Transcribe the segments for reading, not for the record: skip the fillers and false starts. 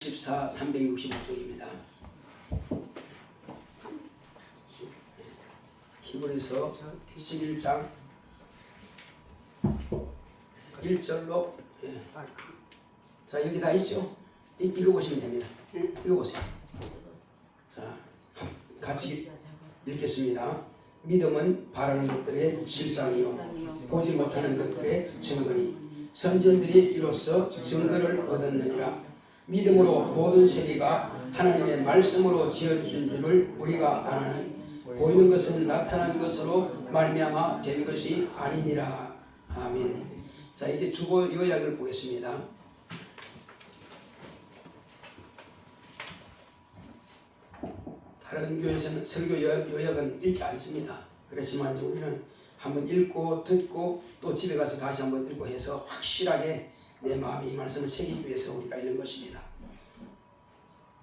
14, 365쪽입니다. 히브리서 11장 1절로 자 여기 다 있죠? 읽어보시면 됩니다. 읽어보세요. 자 같이 읽겠습니다. 믿음은 바라는 것들의 실상이요 보지 못하는 것들의 증거니 선지자들이 이로써 증거를 얻었느니라. 믿음으로 모든 세계가 하나님의 말씀으로 지어진 줄을 우리가 아나니 보이는 것은 나타난 것으로 말미암아 된 것이 아니니라. 아멘. 자 이제 주보 요약을 보겠습니다. 다른 교회에서는 설교 요약은 읽지 않습니다. 그렇지만 이제 우리는 한번 읽고 듣고 또 집에 가서 다시 한번 읽고 해서 확실하게 내 마음이 이 말씀을 새기기 위해서 우리가 있는 것입니다.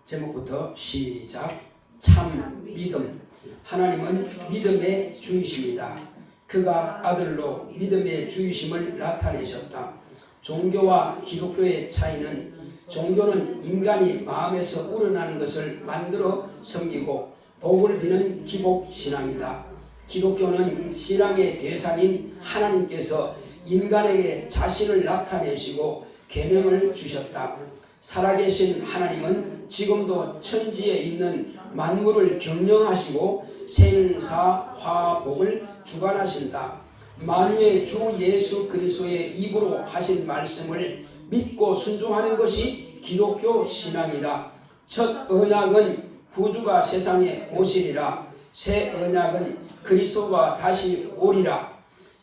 제목부터 시작. 참 믿음. 하나님은 믿음의 주이십니다. 그가 아들로 믿음의 주이심을 나타내셨다. 종교와 기독교의 차이는 종교는 인간이 마음에서 우러나는 것을 만들어 섬기고 복을 비는 기복신앙이다. 기독교는 신앙의 대상인 하나님께서 인간에게 자신을 나타내시고 계명을 주셨다. 살아계신 하나님은 지금도 천지에 있는 만물을 경영하시고 생사화복을 주관하신다. 만유의 주 예수 그리스도의 입으로 하신 말씀을 믿고 순종하는 것이 기독교 신앙이다. 첫 언약은 구주가 세상에 오시리라. 새 언약은 그리스도가 다시 오리라.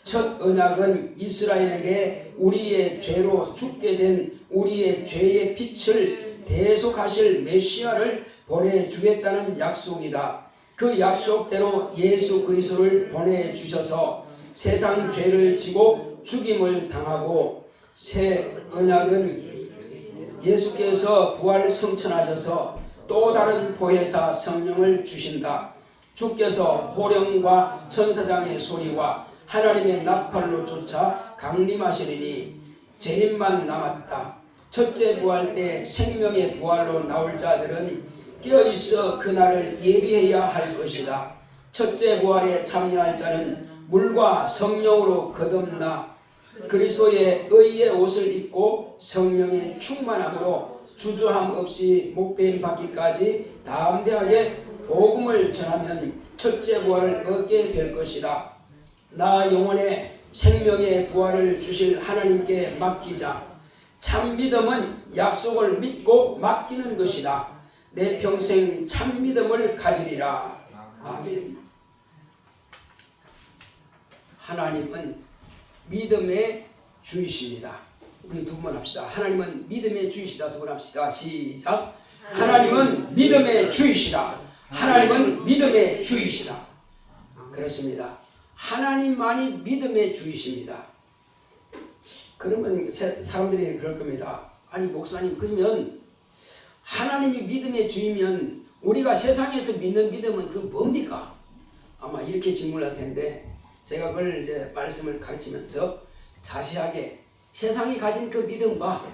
첫 언약은 이스라엘에게 우리의 죄로 죽게 된 우리의 죄의 빛을 대속하실 메시아를 보내주겠다는 약속이다. 그 약속대로 예수 그리스도를 보내주셔서 세상 죄를 지고 죽임을 당하고 새 언약은 예수께서 부활 성천하셔서 또 다른 보혜사 성령을 주신다. 주께서 호령과 천사장의 소리와 하나님의 나팔로 쫓아 강림하시리니 재림만 남았다. 첫째 부활 때 생명의 부활로 나올 자들은 깨어있어 그날을 예비해야 할 것이다. 첫째 부활에 참여할 자는 물과 성령으로 거듭나 그리스도의 의의 옷을 입고 성령의 충만함으로 주저함 없이 목배임 받기까지 담대하게 복음을 전하면 첫째 부활을 얻게 될 것이다. 나 영혼의 생명의 부활을 주실 하나님께 맡기자. 참 믿음은 약속을 믿고 맡기는 것이다. 내 평생 참 믿음을 가지리라. 아멘. 하나님은 믿음의 주이십니다. 우리 두 번 합시다. 하나님은 믿음의 주이시다. 두 번 합시다. 시작. 하나님은 믿음의 주이시다. 하나님은 믿음의 주이시다. 그렇습니다. 하나님만이 믿음의 주이십니다. 그러면 사람들이 그럴 겁니다. 아니 목사님 그러면 하나님이 믿음의 주이면 우리가 세상에서 믿는 믿음은 그 뭡니까? 아마 이렇게 질문할 텐데 제가 그걸 이제 말씀을 가르치면서 자세하게 세상이 가진 그 믿음과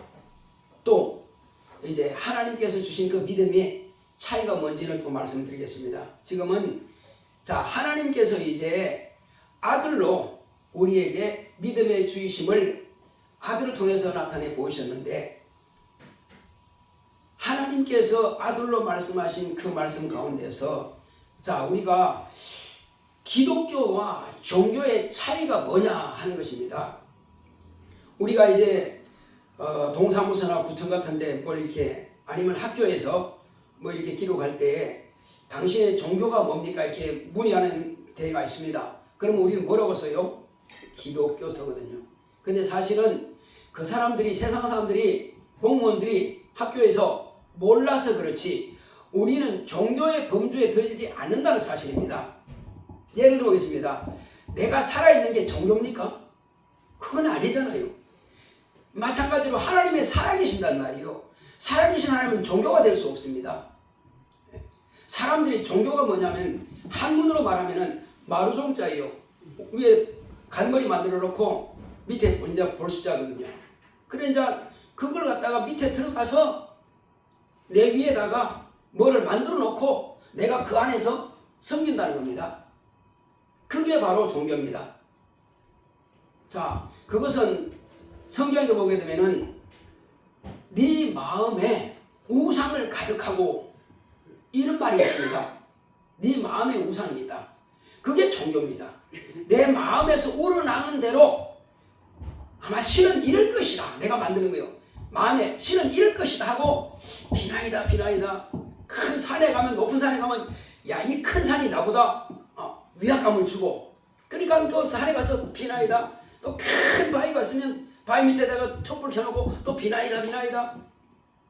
또 이제 하나님께서 주신 그 믿음의 차이가 뭔지를 또 말씀드리겠습니다. 지금은 자 하나님께서 이제 아들로 우리에게 믿음의 주이심을 아들을 통해서 나타내 보이셨는데 하나님께서 아들로 말씀하신 그 말씀 가운데서 자 우리가 기독교와 종교의 차이가 뭐냐 하는 것입니다. 우리가 이제 동사무소나 구청 같은데 뭘 이렇게 아니면 학교에서 뭐 이렇게 기록할 때 당신의 종교가 뭡니까 이렇게 문의하는 데가 있습니다. 그러면 우리는 뭐라고 써요? 기독교 써거든요. 근데 사실은 그 사람들이 세상 사람들이 공무원들이 학교에서 몰라서 그렇지 우리는 종교의 범주에 들지 않는다는 사실입니다. 예를 들어보겠습니다. 내가 살아있는 게 종교입니까? 그건 아니잖아요. 마찬가지로 하나님이 살아계신단 말이에요. 살아계신 하나님은 종교가 될 수 없습니다. 사람들이 종교가 뭐냐면 한문으로 말하면 마루종자예요. 위에 간머리 만들어 놓고 밑에 이제 볼시자거든요. 그래 이제 그걸 갖다가 밑에 들어가서 내 위에다가 뭐를 만들어 놓고 내가 그 안에서 섬긴다는 겁니다. 그게 바로 종교입니다. 자, 그것은 성경에도 보게 되면은 네 마음에 우상을 가득하고 이런 말이 있습니다. 네 마음에 우상이 있다. 그게 종교입니다. 내 마음에서 우러나는 대로 아마 신은 이럴 것이다. 내가 만드는 거요. 마음에 신은 이럴 것이다 하고 비나이다 비나이다. 큰 산에 가면 높은 산에 가면 야, 이 큰 산이 나보다 위압감을 주고 그러니까 또 산에 가서 비나이다. 또 큰 바위가 있으면 바위 밑에다가 촛불 켜놓고 또 비나이다 비나이다.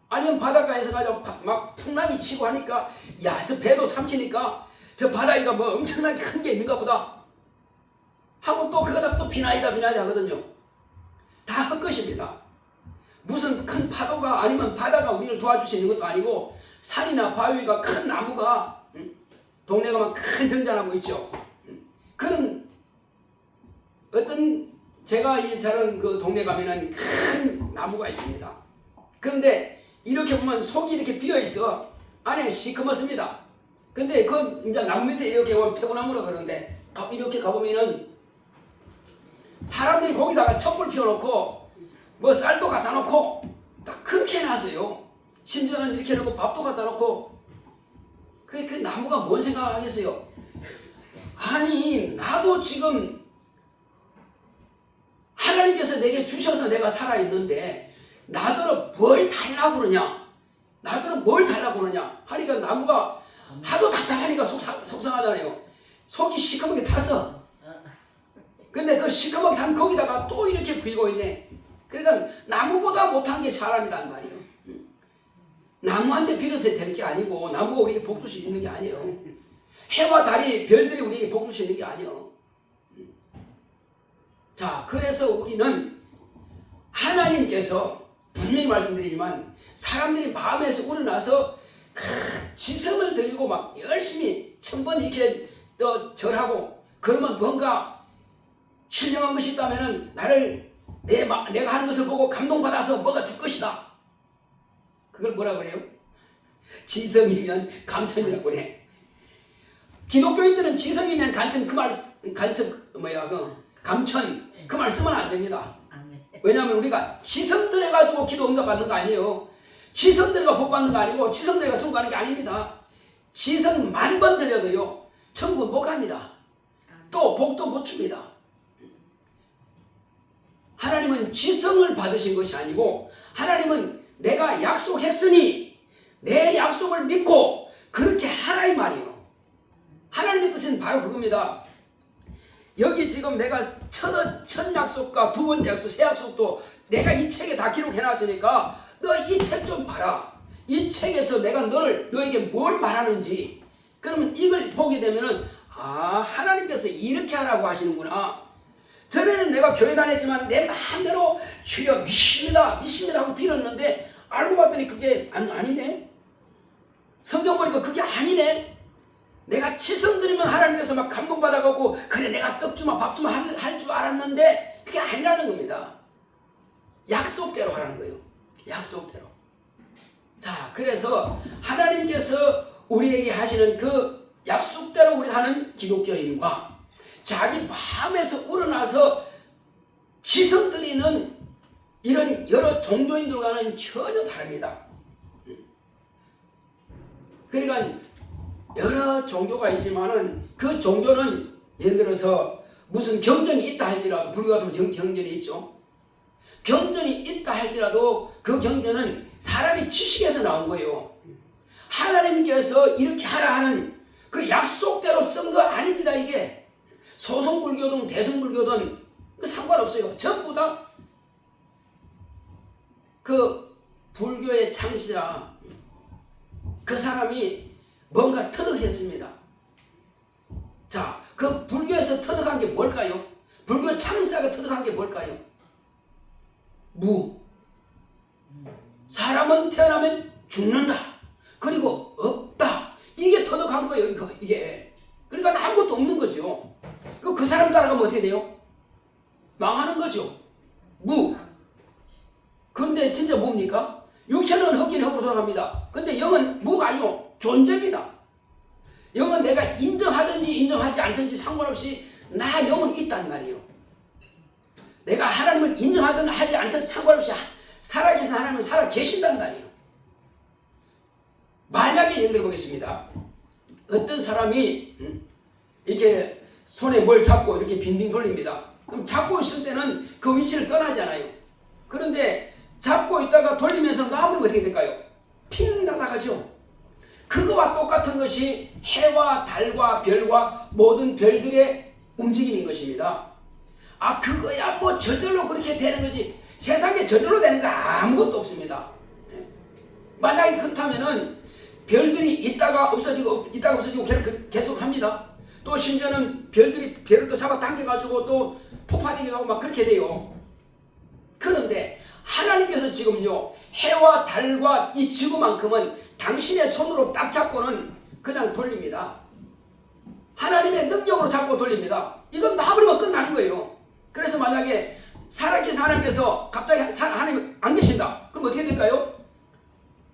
아니면 바닷가에서 가서 막 풍랑이 치고 하니까 야, 저 배도 삼키니까 저 바다위가 뭐 엄청나게 큰 게 있는가 보다 하고 또 그거다 또 비나이다 비나이다 하거든요. 다 헛것입니다. 무슨 큰 파도가 아니면 바다가 우리를 도와줄 수 있는 것도 아니고 산이나 바위가 큰 나무가 동네 가면 큰 정자나무 있죠. 그런 어떤 제가 이 자란 그 동네 가면은 큰 나무가 있습니다. 그런데 이렇게 보면 속이 이렇게 비어 있어. 안에 시커멓습니다. 근데 그 이제 나무 밑에 이렇게 오면 폐구나무라 그러는데 이렇게 가보면은 사람들이 거기다가 촛불 피워놓고 뭐 쌀도 갖다 놓고 딱 그렇게 해놨어요. 심지어는 이렇게 해놓고 밥도 갖다 놓고 그 나무가 뭔 생각하겠어요? 아니 나도 지금 하나님께서 내게 주셔서 내가 살아있는데 나더러 뭘 달라고 그러냐? 나더러 뭘 달라고 그러냐? 하니까 나무가 하도 답답하니까 속상하잖아요. 속이 시커멓게 타서 근데 그 시커멓게 한 거기다가 또 이렇게 부이고 있네. 그러니까 나무보다 못한 게 사람이란 말이에요. 나무한테 빌어서 될 게 아니고 나무가 우리에게 복 줄 수 있는 게 아니에요. 해와 달이 별들이 우리에게 복 줄 수 있는 게 아니에요. 자, 그래서 우리는 하나님께서 분명히 말씀드리지만 사람들이 마음에서 우러나서 지성을 들고 막 열심히 천번 이렇게 절하고 그러면 뭔가 신령한 것이 있다면은 나를 내가 하는 것을 보고 감동받아서 뭐가 줄 것이다. 그걸 뭐라 그래요? 지성이면 감천이라고 그래. 기독교인들은 지성이면 감천 감천 그 말 쓰면 안 됩니다. 왜냐하면 우리가 지성 들여가지고 기도 응답 받는 거 아니에요. 지성 들여가 복 받는 거 아니고 지성 들여가 천국 가는 게 아닙니다. 지성 10,000번 드려도요 천국 못 갑니다. 또 복도 못 줍니다. 하나님은 지성을 받으신 것이 아니고 하나님은 내가 약속했으니 내 약속을 믿고 그렇게 하라 이 말이에요. 하나님의 뜻은 바로 그겁니다. 여기 지금 내가 첫 약속과 두 번째 약속, 세 약속도 내가 이 책에 다 기록해놨으니까 너 이 책 좀 봐라. 이 책에서 내가 너에게 뭘 말하는지 그러면 이걸 보게 되면은 하나님께서 이렇게 하라고 하시는구나. 전에는 내가 교회 다녔지만 내 마음대로 주여 믿습니다 하고 빌었는데 알고 봤더니 그게 아니네. 성경 보니까 그게 아니네. 내가 지성 들이면 하나님께서 막 감동받아가고 그래 내가 떡 주마 밥 주마 할 줄 알았는데 그게 아니라는 겁니다. 약속대로 하라는 거예요. 약속대로. 자, 그래서 하나님께서 우리에게 하시는 그 약속대로 우리 하는 기독교인과 자기 마음에서 우러나서 지성 들이는 이런 여러 종교인들과는 전혀 다릅니다. 그러니까 여러 종교가 있지만은 그 종교는 예를 들어서 무슨 경전이 있다 할지라도 불교 같은 경전이 있죠. 경전이 있다 할지라도 그 경전은 사람이 지식에서 나온 거예요. 하나님께서 이렇게 하라 하는 그 약속대로 쓴 거 아닙니다. 이게 소송불교든 대승불교든 상관없어요. 전부 다 그 불교의 창시자 그 사람이 뭔가 터득했습니다. 자, 그 불교에서 터득한 게 뭘까요? 불교 창시자가 터득한 게 뭘까요? 사람은 태어나면 죽는다. 그리고 없다. 이게 터득한 거예요. 이게. 그러니까 아무것도 없는 거죠. 그 사람 따라가면 어떻게 돼요? 망하는 거죠. 그런데 진짜 뭡니까? 육체는 헛긴 헛으로 돌아갑니다. 근데 근데 영은 뭐가 아니오? 존재입니다. 영은 내가 인정하든지 인정하지 않든지 상관없이 나 영은 있단 말이에요. 내가 하나님을 인정하든 하지 않든 상관없이 살아계신 하나님은 살아 계신단 말이에요. 만약에 예를 들어보겠습니다. 어떤 사람이 이렇게 손에 뭘 잡고 이렇게 빙빙 돌립니다. 그럼 잡고 있을 때는 그 위치를 떠나지 않아요. 그런데 잡고 있다가 돌리면서 놔버리면 어떻게 될까요? 핑 날아가죠. 그거와 똑같은 것이 해와 달과 별과 모든 별들의 움직임인 것입니다. 그거야 뭐 저절로 그렇게 되는 거지. 세상에 저절로 되는 거 아무것도 없습니다. 만약에 그렇다면은 별들이 있다가 없어지고 계속 합니다. 또 심지어는 별들이 별을 또 잡아 당겨가지고 또 폭파되게 하고 막 그렇게 돼요. 그런데 하나님께서 지금요 해와 달과 이 지구만큼은 당신의 손으로 딱 잡고는 그냥 돌립니다. 하나님의 능력으로 잡고 돌립니다. 이건 놔버리면 끝나는 거예요. 그래서 만약에 살아계신 하나님께서 갑자기 하나님 안 계신다. 그럼 어떻게 될까요?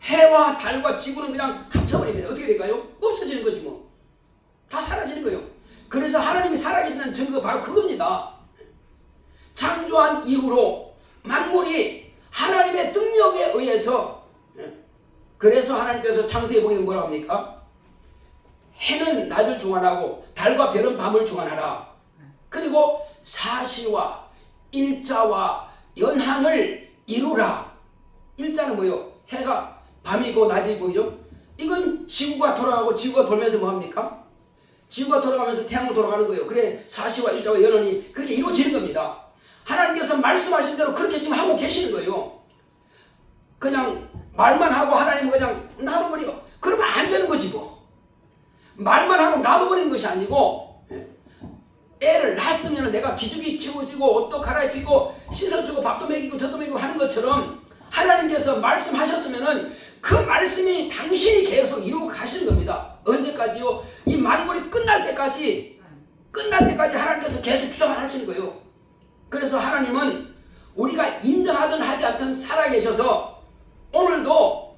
해와 달과 지구는 그냥 합쳐버립니다. 어떻게 될까요? 없어지는 거지 뭐. 다 사라지는 거예요. 그래서 하나님이 살아계시는 증거가 바로 그겁니다. 창조한 이후로 만물이 하나님의 능력에 의해서, 그래서 하나님께서 창세기 보면 뭐라고 합니까? 해는 낮을 중환하고 달과 별은 밤을 중환하라. 그리고 사시와 일자와 연한을 이루라. 일자는 뭐예요? 해가 밤이고 낮이 보이죠? 이건 지구가 돌아가고 지구가 돌면서 뭐합니까? 지구가 돌아가면서 태양은 돌아가는 거예요. 그래 사시와 일자와 연한이 그렇게 이루어지는 겁니다. 하나님께서 말씀하신 대로 그렇게 지금 하고 계시는 거예요. 그냥 말만 하고 하나님은 그냥 놔둬버려. 그러면 안 되는 거지 뭐. 말만 하고 놔둬버리는 것이 아니고, 애를 낳았으면 내가 기저귀 치워주고 옷도 갈아입히고 씻어주고 밥도 먹이고 저도 먹이고 하는 것처럼 하나님께서 말씀하셨으면 그 말씀이 당신이 계속 이루고 가시는 겁니다. 언제까지요? 이 만물이 끝날 때까지 하나님께서 계속 주장하시는 거예요. 그래서 하나님은 우리가 인정하든 하지 않든 살아계셔서 오늘도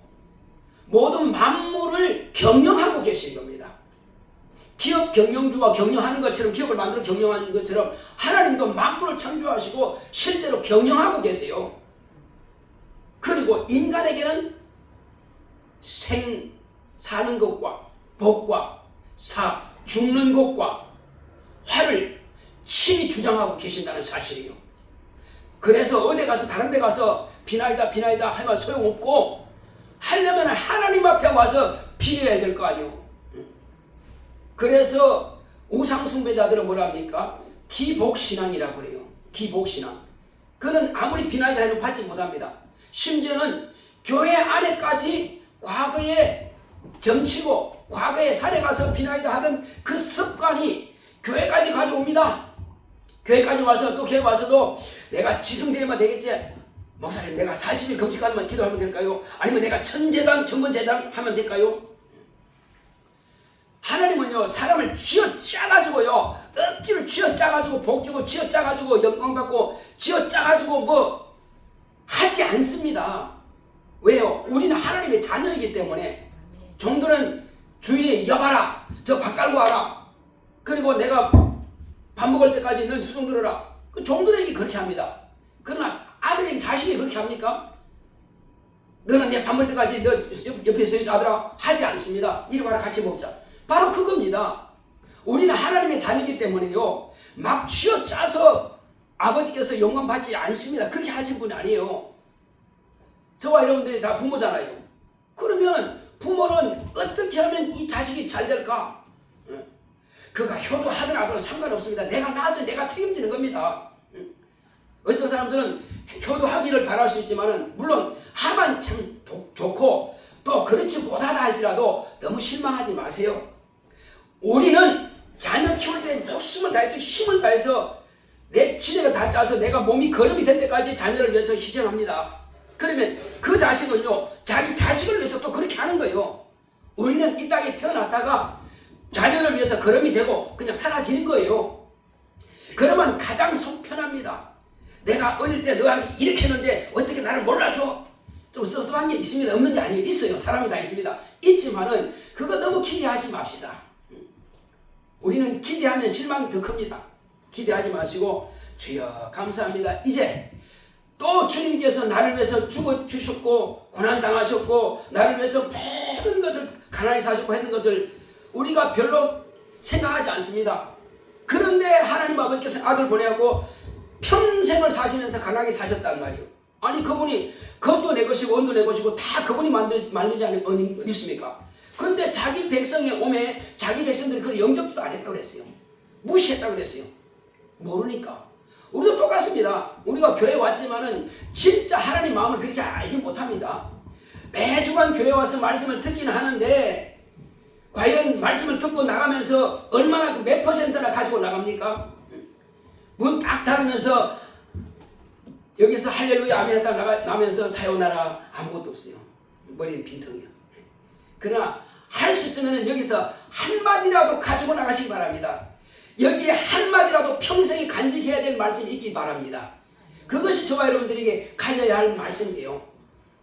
모든 만물을 경영하고 계신 겁니다. 기업 경영주가 경영하는 것처럼, 기업을 만들어 경영하는 것처럼 하나님도 만물을 창조하시고 실제로 경영하고 계세요. 그리고 인간에게는 사는 것과 복과 죽는 것과 화를 신이 주장하고 계신다는 사실이에요. 그래서 어디 가서 다른 데 가서 비나이다 하면 소용없고, 하려면 하나님 앞에 와서 빌어야 될 거 아니에요. 그래서 우상숭배자들은 뭐라 합니까? 기복신앙이라고 그래요. 기복신앙. 그는 아무리 비나이다 해도 받지 못합니다. 심지어는 교회 안에까지 과거에 점치고 과거에 산에 가서 비나이다 하던 그 습관이 교회까지 가져옵니다. 교회까지 와서 또 교회 와서도 내가 지성되면 되겠지. 목사님 내가 40일 금식하면 기도하면 될까요? 아니면 내가 천재단 천번재단 하면 될까요? 하나님은요 사람을 쥐어짜가지고요 억지로 쥐어짜가지고 복주고 쥐어짜가지고 영광받고 쥐어짜가지고 뭐 하지 않습니다. 왜요? 우리는 하나님의 자녀이기 때문에. 종들은 주인이 여봐라 저 밥 깔고 와라 그리고 내가 밥 먹을 때까지 넌 수종 들어라. 그 종들에게 그렇게 합니다. 그러나 아들에게 자식이 그렇게 합니까? 너는 내 밥 먹을 때까지 너 옆에 서 있어 아들아 하지 않습니다. 이리 와라 같이 먹자. 바로 그겁니다. 우리는 하나님의 자녀이기 때문에요 막 쥐어짜서 아버지께서 영광 받지 않습니다. 그렇게 하신 분이 아니에요. 저와 여러분들이 다 부모잖아요. 그러면 부모는 어떻게 하면 이 자식이 잘 될까? 그가 효도하더라도 상관없습니다. 내가 낳아서 내가 책임지는 겁니다. 어떤 사람들은 효도하기를 바랄 수 있지만 물론 하면 참 좋고 또 그렇지 못하다 할지라도 너무 실망하지 마세요. 우리는 자녀 키울 때 목숨을 다해서 힘을 다해서 내 지혜를 다 짜서 내가 몸이 거름이 될 때까지 자녀를 위해서 희생합니다. 그러면 그 자식은요 자기 자식을 위해서 또 그렇게 하는 거예요. 우리는 이 땅에 태어났다가 자녀를 위해서 거름이 되고 그냥 사라지는 거예요. 그러면 가장 속 편합니다. 내가 어릴 때 너한테 이렇게 했는데 어떻게 나를 몰라줘? 좀 섭섭한 게 있습니다. 없는 게 아니에요. 있어요. 사람이 다 있습니다. 있지만은 그거 너무 기대하지 맙시다. 우리는 기대하면 실망이 더 큽니다. 기대하지 마시고 주여 감사합니다. 이제 또 주님께서 나를 위해서 죽어주셨고 고난당하셨고 나를 위해서 모든 것을 가난히 사셨고 했는 것을 우리가 별로 생각하지 않습니다. 그런데 하나님 아버지께서 아들 보내고 평생을 사시면서 가난하게 사셨단 말이에요. 아니 그분이 검도 내 것이고 원도 내 것이고 다 그분이 만들지 않은 어디 있습니까? 그런데 자기 백성이 오매 자기 백성들이 그걸 영접도 안 했다고 그랬어요. 무시했다고 그랬어요. 모르니까. 우리도 똑같습니다. 우리가 교회 왔지만은 진짜 하나님 마음을 그렇게 알지 못합니다. 매주간 교회 와서 말씀을 듣기는 하는데 과연 말씀을 듣고 나가면서 얼마나 몇 퍼센트나 가지고 나갑니까? 문 딱 닫으면서 여기서 할렐루야 아멘 했다 나가면서 사요나라 아무것도 없어요. 머리는 빈통이요. 그러나 할 수 있으면 여기서 한마디라도 가지고 나가시기 바랍니다. 여기에 한마디라도 평생에 간직해야 될 말씀이 있기 바랍니다. 그것이 저와 여러분들에게 가져야 할 말씀이에요.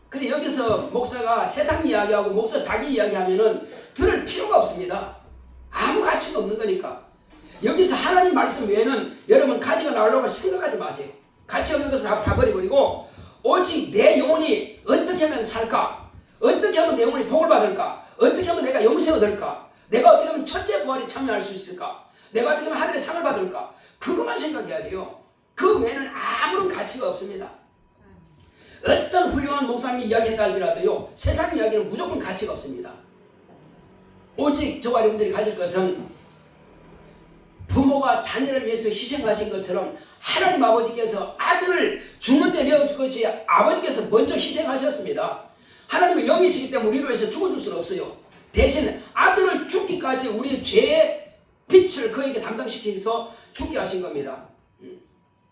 그래 여기서 목사가 세상 이야기하고 목사 자기 이야기하면은 들을 필요가 없습니다. 아무 가치가 없는 거니까. 여기서 하나님 말씀 외에는 여러분 가지고 나오려고 생각하지 마세요. 가치 없는 것을 다 버려버리고 오직 내 영혼이 어떻게 하면 살까? 어떻게 하면 내 영혼이 복을 받을까? 어떻게 하면 내가 영생을 얻을까? 내가 어떻게 하면 첫째 부활에 참여할 수 있을까? 내가 어떻게 하면 하늘의 상을 받을까? 그것만 생각해야 돼요. 그 외에는 아무런 가치가 없습니다. 어떤 훌륭한 목사님이 이야기했다 할지라도요, 세상 이야기는 무조건 가치가 없습니다. 오직 저와 여러분들이 가질 것은 부모가 자녀를 위해서 희생하신 것처럼 하나님 아버지께서 아들을 죽는데 내어줄 것이 아버지께서 먼저 희생하셨습니다. 하나님은 영이시기 때문에 우리로 해서 죽어줄 수는 없어요. 대신 아들을 죽기까지 우리의 죄의 빛을 그에게 담당시켜서 죽게 하신 겁니다.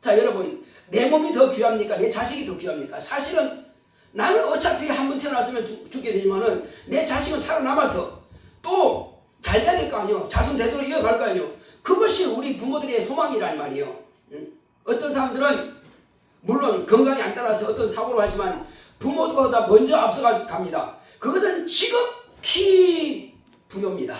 자 여러분, 내 몸이 더 귀합니까? 내 자식이 더 귀합니까? 사실은 나는 어차피 한 번 태어났으면 죽게 되지만은 내 자식은 살아남아서 또 잘 돼야 될 거 아니에요. 자손 대대로 이어갈 거 아니에요. 그것이 우리 부모들의 소망이란 말이에요. 어떤 사람들은 물론 건강이 안 따라서 어떤 사고를 하지만 부모보다 먼저 앞서가 갑니다. 그것은 지극히 불효입니다.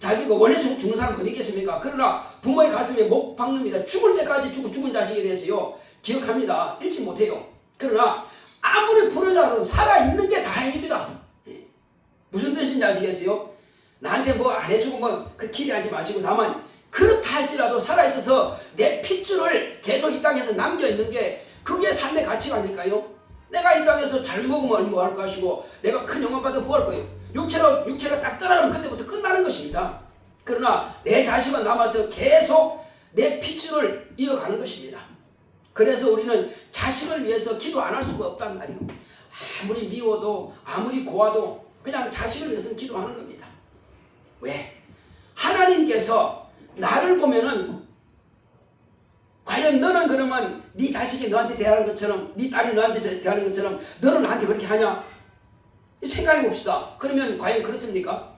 자기가 원해서 죽는 사람 어디 있겠습니까? 그러나 부모의 가슴에 못 박습니다. 죽을 때까지 죽은 자식에 대해서요 기억합니다. 잃지 못해요. 그러나 아무리 불효자라도 살아있는 게 다행입니다. 무슨 뜻인지 아시겠어요? 나한테 뭐 안 해주고 뭐 그 기대하지 마시고 다만 그렇다 할지라도 살아있어서 내 핏줄을 계속 이 땅에서 남겨있는 게 그게 삶의 가치가 아닐까요? 내가 이 땅에서 잘 먹으면 뭐 할 것이고 내가 큰 영광 받으면 뭐 할 거예요? 육체가 딱 떠나가면 그때부터 끝나는 것입니다. 그러나 내 자식은 남아서 계속 내 핏줄을 이어가는 것입니다. 그래서 우리는 자식을 위해서 기도 안 할 수가 없단 말이에요. 아무리 미워도 아무리 고와도 그냥 자식을 위해서는 기도하는 겁니다. 왜? 하나님께서 나를 보면은 과연 너는 그러면 네 자식이 너한테 대하는 것처럼 네 딸이 너한테 대하는 것처럼 너는 나한테 그렇게 하냐? 생각해 봅시다. 그러면 과연 그렇습니까?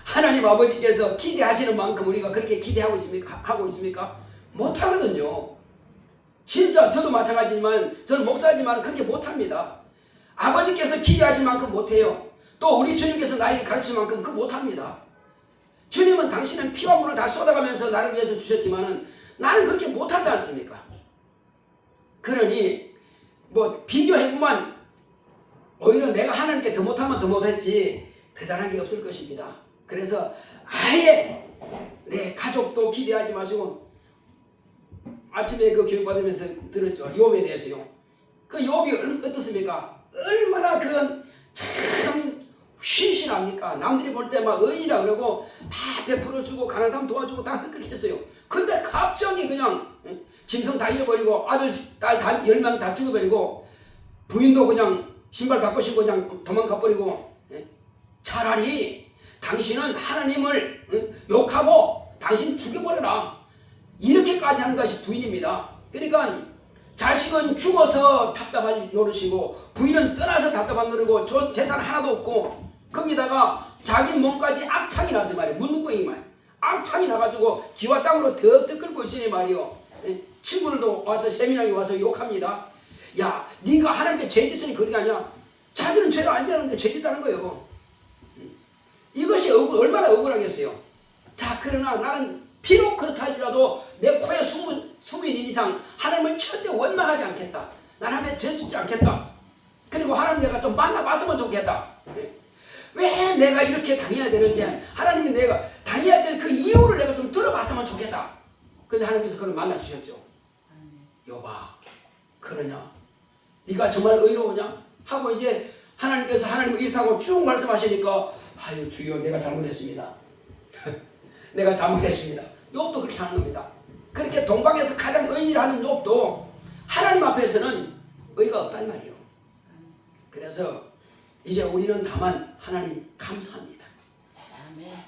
하나님 아버지께서 기대하시는 만큼 우리가 그렇게 기대하고 있습니까? 하고 있습니까? 못하거든요. 진짜 저도 마찬가지지만 저는 목사지만 그렇게 못합니다. 아버지께서 기대하신 만큼 못해요. 또 우리 주님께서 나에게 가르친 만큼 그 못합니다. 주님은 당신은 피와 물을 다 쏟아가면서 나를 위해서 주셨지만은 나는 그렇게 못하지 않습니까? 그러니 뭐 비교해보면 오히려 내가 하나님께 더 못하면 더 못했지 더 잘한 게 없을 것입니다. 그래서 아예 내 가족도 기대하지 마시고 아침에 그 교육받으면서 들었죠. 욥에 대해서요. 그 욥이 어떻습니까? 얼마나 그건 참 신실합니까? 남들이 볼 때 막 의인이라 그러고 다 베풀어주고 가난한 사람 도와주고 다 그렇게 했어요. 근데 갑자기 그냥 짐승 다 잃어버리고 아들, 딸 다 10명 다 죽어버리고 부인도 그냥 신발 바꿔 신고 그냥 도망가버리고 차라리 당신은 하나님을 욕하고 당신 죽여버려라. 이렇게까지 하는 것이 부인입니다. 그러니까 자식은 죽어서 답답한 노릇이고 부인은 떠나서 답답한 노릇이고 재산 하나도 없고 거기다가 자기 몸까지 악창이 나서 말이에요. 문둥병이 말이에요. 악창이 나가지고 기와장으로 덕덕 끓고 있으니 말이요. 친구들도 와서 세미나에 와서 욕합니다. 야, 네가 하나님께 죄 짓으니 그게 아니야. 자기는 죄를 안 지었는데 죄 짓다는 거예요. 이것이 얼마나 억울하겠어요. 자, 그러나 나는 비록 그렇다 할지라도 내 코에 숨인 이상 하나님을 절대 원망하지 않겠다. 나는 하나님께 죄 짓지 않겠다. 그리고 하나님 내가 좀 만나봤으면 좋겠다. 왜 내가 이렇게 당해야 되는지, 하나님이 내가 당해야 될 그 이유를 내가 좀 들어봤으면 좋겠다. 근데 하나님께서 그걸 만나주셨죠. 여봐, 그러냐? 네가 정말 의로우냐? 하고 이제 하나님께서 하나님을 이렇다고 쭉 말씀하시니까, 아유 주여, 내가 잘못했습니다. 내가 잘못했습니다. 욥도 그렇게 하는 겁니다. 그렇게 동방에서 가장 의인을 하는 욥도 하나님 앞에서는 의가 없단 말이에요. 그래서 이제 우리는 다만 하나님 감사합니다.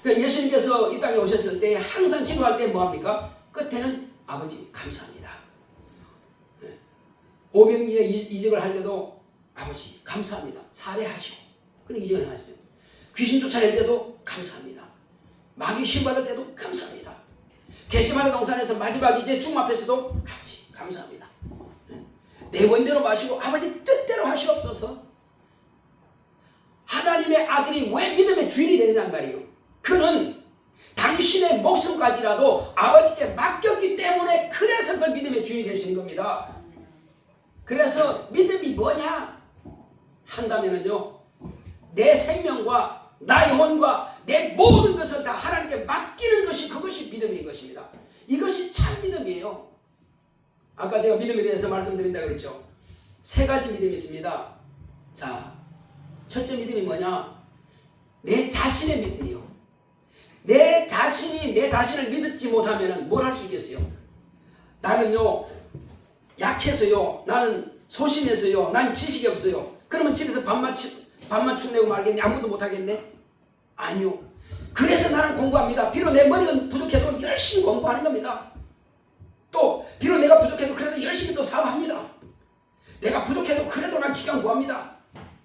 그러니까 예수님께서 이 땅에 오셨을 때 항상 기도할 때 뭐합니까? 끝에는 아버지 감사합니다. 오병이의 이적을 할 때도 아버지 감사합니다. 살해하시고 그런 이적을 행하셨어요. 귀신 쫓아낼 때도 감사합니다. 마귀 신받을 때도 감사합니다. 게시마네 동산에서 마지막 이제 죽음 앞에서도 아버지 감사합니다. 내 원대로 마시고 아버지 뜻대로 하시옵소서. 하나님의 아들이 왜 믿음의 주인이 되느냐는 말이에요. 그는 당신의 목숨까지라도 아버지께 맡겼기 때문에 그래서 그 믿음의 주인이 되시는 겁니다. 그래서 믿음이 뭐냐 한다면은요, 내 생명과 나의 영혼과 내 모든 것을 다 하나님께 맡기는 것이, 그것이 믿음인 것입니다. 이것이 참 믿음이에요. 아까 제가 믿음에 대해서 말씀드린다고 그랬죠. 세 가지 믿음이 있습니다. 자, 첫째 믿음이 뭐냐? 내 자신의 믿음이요. 내 자신이 내 자신을 믿지 못하면 뭘 할 수 있겠어요? 나는요 약해서요, 나는 소심해서요, 난 지식이 없어요. 그러면 집에서 밥만 내고 말겠네? 아무도 못하겠네? 아니요. 그래서 나는 공부합니다. 비록 내 머리가 부족해도 열심히 공부하는 겁니다. 또 비록 내가 부족해도 그래도 열심히 또 사업합니다. 내가 부족해도 그래도 난 직장 구합니다.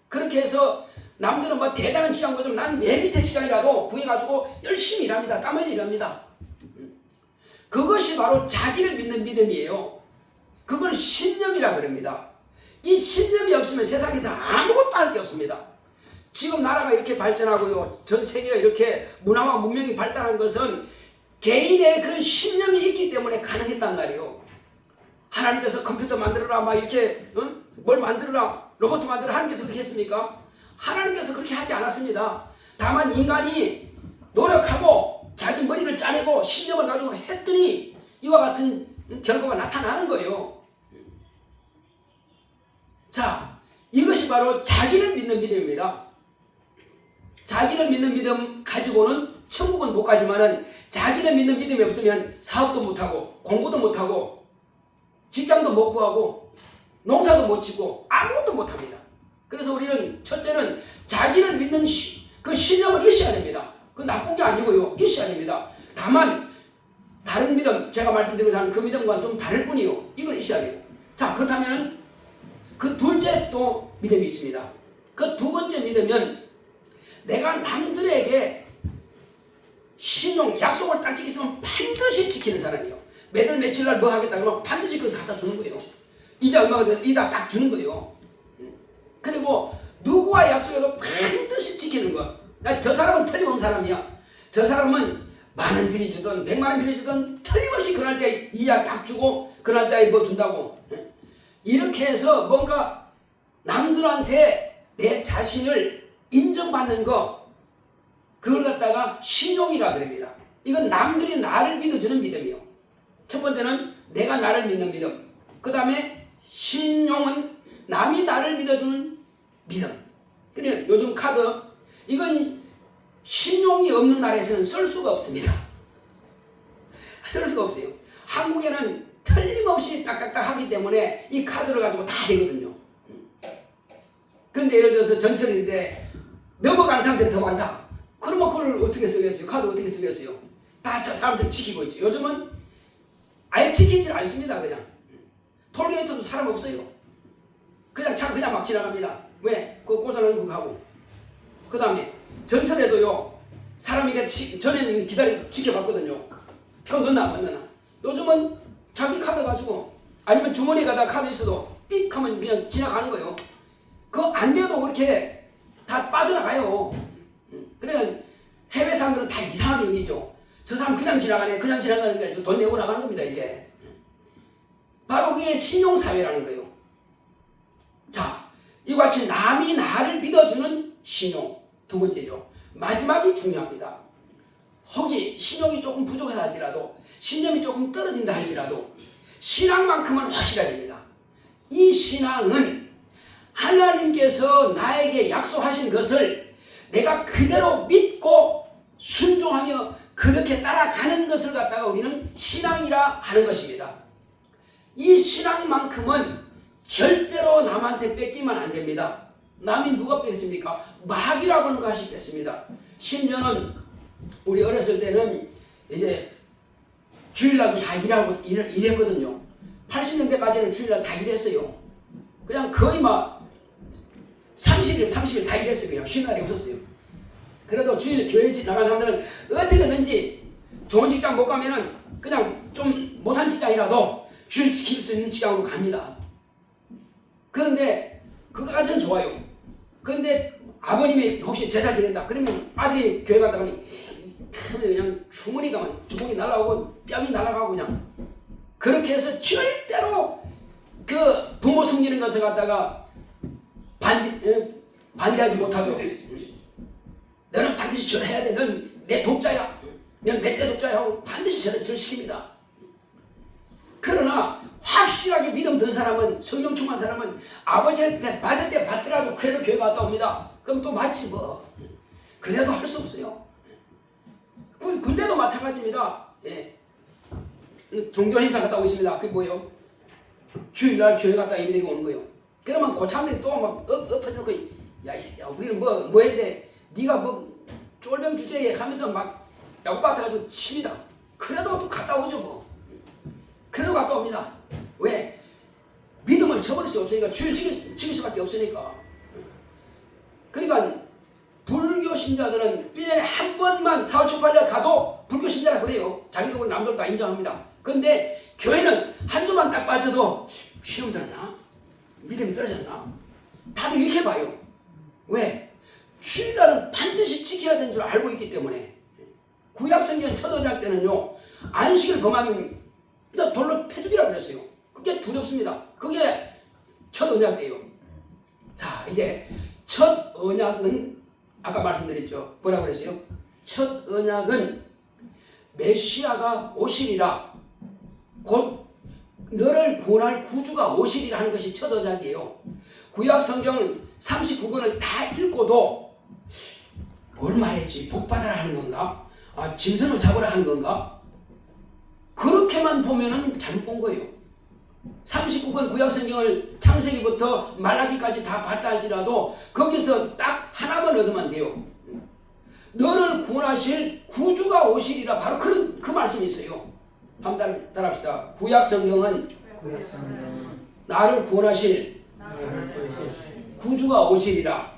그렇게 해서 남들은 뭐 대단한 직장 구하지만 난 맨 밑에 직장이라도 구해가지고 열심히 일합니다. 땀 흘려 일합니다. 그것이 바로 자기를 믿는 믿음이에요. 그걸 신념이라 그럽니다. 이 신념이 없으면 세상에서 아무것도 할 게 없습니다. 지금 나라가 이렇게 발전하고요, 전 세계가 이렇게 문화와 문명이 발달한 것은 개인의 그런 신념이 있기 때문에 가능했단 말이에요. 하나님께서 컴퓨터 만들어라, 막 이렇게 뭘 만들어라, 로봇 만들어라, 하나님께서 그렇게 했습니까? 하나님께서 그렇게 하지 않았습니다. 다만 인간이 노력하고 자기 머리를 짜내고 신념을 가지고 했더니 이와 같은 결과가 나타나는 거예요. 자, 이것이 바로 자기를 믿는 믿음입니다. 자기를 믿는 믿음 가지고는 천국은 못 가지만은 자기를 믿는 믿음이 없으면 사업도 못하고 공부도 못하고 직장도 못 구하고 농사도 못 짓고 아무것도 못합니다. 그래서 우리는 첫째는 자기를 믿는 그 신념을 있어야 됩니다. 그 나쁜 게 아니고요, 있어야 됩니다. 다만 다른 믿음, 제가 말씀드리고자 하는 그 믿음과는 좀 다를 뿐이요, 이걸 있어야 돼요. 자, 그렇다면 그 둘째 또 믿음이 있습니다. 그 두 번째 믿음은 내가 남들에게 신용, 약속을 딱 지켰으면 반드시 지키는 사람이에요. 매달 며칠 날 뭐 하겠다 그러면 반드시 그걸 갖다 주는 거예요. 이자 얼마가 되면 이다 딱 주는 거예요. 그리고 누구와 약속해도 반드시 지키는 거. 저 사람은 틀림없는 사람이야. 저 사람은 만원 빌려주든 100만 원 빌려주든 틀림없이 그 날짜에 이자 딱 주고 그 날짜에 뭐 준다고. 이렇게 해서 뭔가 남들한테 내 자신을 인정받는 거, 그걸 갖다가 신용이라 그럽니다. 이건 남들이 나를 믿어주는 믿음이요. 첫 번째는 내가 나를 믿는 믿음. 그 다음에 신용은 남이 나를 믿어주는 믿음. 근데 요즘 카드, 이건 신용이 없는 나라에서는 쓸 수가 없습니다. 쓸 수가 없어요. 한국에는 틀림없이 딱딱딱 하기 때문에 이 카드를 가지고 다 되거든요. 근데 예를 들어서 전철인데 넘어간 사람들이 더 많다. 그러면 그걸 어떻게 쓰겠어요? 카드 어떻게 쓰겠어요? 다 저 사람들이 지키고 있죠. 요즘은 아예 지키질 않습니다. 그냥 톨게이트도 사람 없어요. 그냥 차 그냥 막 지나갑니다. 왜? 그거 꽂아놓은 거 가고. 그 다음에 전철에도요, 사람이 전에는 지켜봤거든요. 표 넣나 안 넣나. 요즘은 자기 카드 가지고, 아니면 주머니에 가다 카드 있어도 삑 하면 그냥 지나가는 거예요. 그거 안 돼도 그렇게 다 빠져나가요. 그러면 해외 사람들은 다 이상하게 여기죠. 저 사람 그냥 지나가네, 그냥 지나가는 게 돈 내고 나가는 겁니다, 이게. 바로 그게 신용사회라는 거예요. 자, 이와 같이 남이 나를 믿어주는 신용. 두 번째죠. 마지막이 중요합니다. 혹이 신용이 조금 부족하다 할지라도, 신념이 조금 떨어진다 할지라도 신앙만큼은 확실해야 됩니다. 이 신앙은 하나님께서 나에게 약속하신 것을 내가 그대로 믿고 순종하며 그렇게 따라가는 것을 갖다가 우리는 신앙이라 하는 것입니다. 이 신앙만큼은 절대로 남한테 뺏기면 안 됩니다. 남이 누가 뺏습니까? 마귀라고 하는 것이 뺏습니다. 심지어는 우리 어렸을 때는 이제 주일날 다 일했거든요. 80년대까지는 주일날 다 일했어요. 그냥 거의 막 30일 다 일했어요. 그냥 쉬는 날이 없었어요. 그래도 주일 교회 나간 사람들은 어떻게든지 좋은 직장 못 가면은 그냥 좀 못한 직장이라도 주일 지킬 수 있는 직장으로 갑니다. 그런데 그거까지는 좋아요. 그런데 아버님이 혹시 제사 지낸다 그러면 아들이 교회 간다 그러니 그냥 주머니 날아가고 뺨이 날아가고 그냥 그렇게 해서 절대로 그 부모 섬기는 것을 갖다가 반대하지 못하도록 너는 반드시 절해야 돼. 넌 내 독자야. 넌 내 때 독자야 하고 반드시 절시킵니다. 그러나 확실하게 믿음 든 사람은, 성령 충만 사람은 아버지한테 맞을 때 받더라도 그래도 교회 갔다 옵니다. 그럼 또 맞지 뭐. 그래도 할 수 없어요. 군대도 마찬가지입니다. 예. 종교 행사 갔다 오십니다. 그게 뭐예요? 주일날 교회 갔다 예배드리고 오는 거예요. 그러면 고참들이 또 막 엎어지는 거예요. 야, 우리는 뭐 했는데 네가 뭐 쫄병 주제에 하면서 막 야구밭에 칩니다. 그래도 또 갔다 오죠 뭐. 그래도 갔다 옵니다. 왜? 믿음을 저버릴 수 없으니까 주일 지킬 수밖에 없으니까. 그러니까 불교 신자들은 1년에 한 번만 사후초팔려 가도 불교 신자라 그래요. 자기도 남들 다 인정합니다. 그런데 교회는 한 주만 딱 빠져도 시험 들었나? 믿음이 떨어졌나? 다들 이렇게 봐요. 왜? 주일날은 반드시 지켜야 되는 줄 알고 있기 때문에. 구약성경 첫 언약 때는요, 안식을 범하면 돌로 패죽이라고 그랬어요. 그게 두렵습니다. 그게 첫 언약이에요. 자, 이제 첫 언약은 아까 말씀드렸죠. 뭐라고 그랬어요? 첫 언약은 메시아가 오시리라. 곧 너를 구원할 구주가 오시리라 하는 것이 첫 언약이에요. 구약성경은 39권을 다 읽고도 뭘 말했지? 복받아라 하는 건가? 짐승을 잡으라 하는 건가? 그렇게만 보면은 잘못 본 거예요. 39권 구약성경을 창세기부터 말라기까지 다 봤다 할지라도 거기서 딱 하나만 얻으면 돼요. 너를 구원하실 구주가 오시리라. 바로 그 말씀이 있어요. 한번 따라합시다. 구약성경은 나를 구원하실 구주가 오시리라.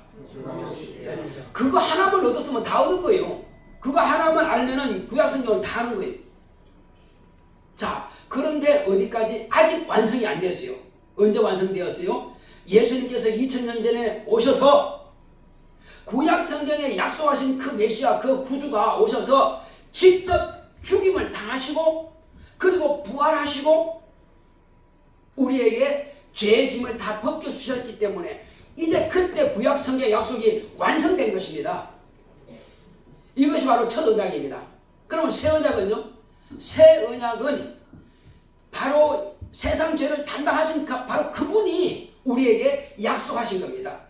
네. 그거 하나만 얻었으면 다 얻은 거예요. 그거 하나만 알면은 구약성경을 다 아는 거예요. 자, 그런데 어디까지? 아직 완성이 안 됐어요. 언제 완성되었어요? 예수님께서 2000년 전에 오셔서 구약성경에 약속하신 그 메시아, 그 구주가 오셔서 직접 죽임을 당하시고 그리고 부활하시고 우리에게 죄의 짐을 다 벗겨주셨기 때문에 이제 그때 구약성경의 약속이 완성된 것입니다. 이것이 바로 첫 언약입니다. 그러면 새 언약은요? 새 언약은 바로 세상 죄를 담당하신 바로 그분이 우리에게 약속하신 겁니다.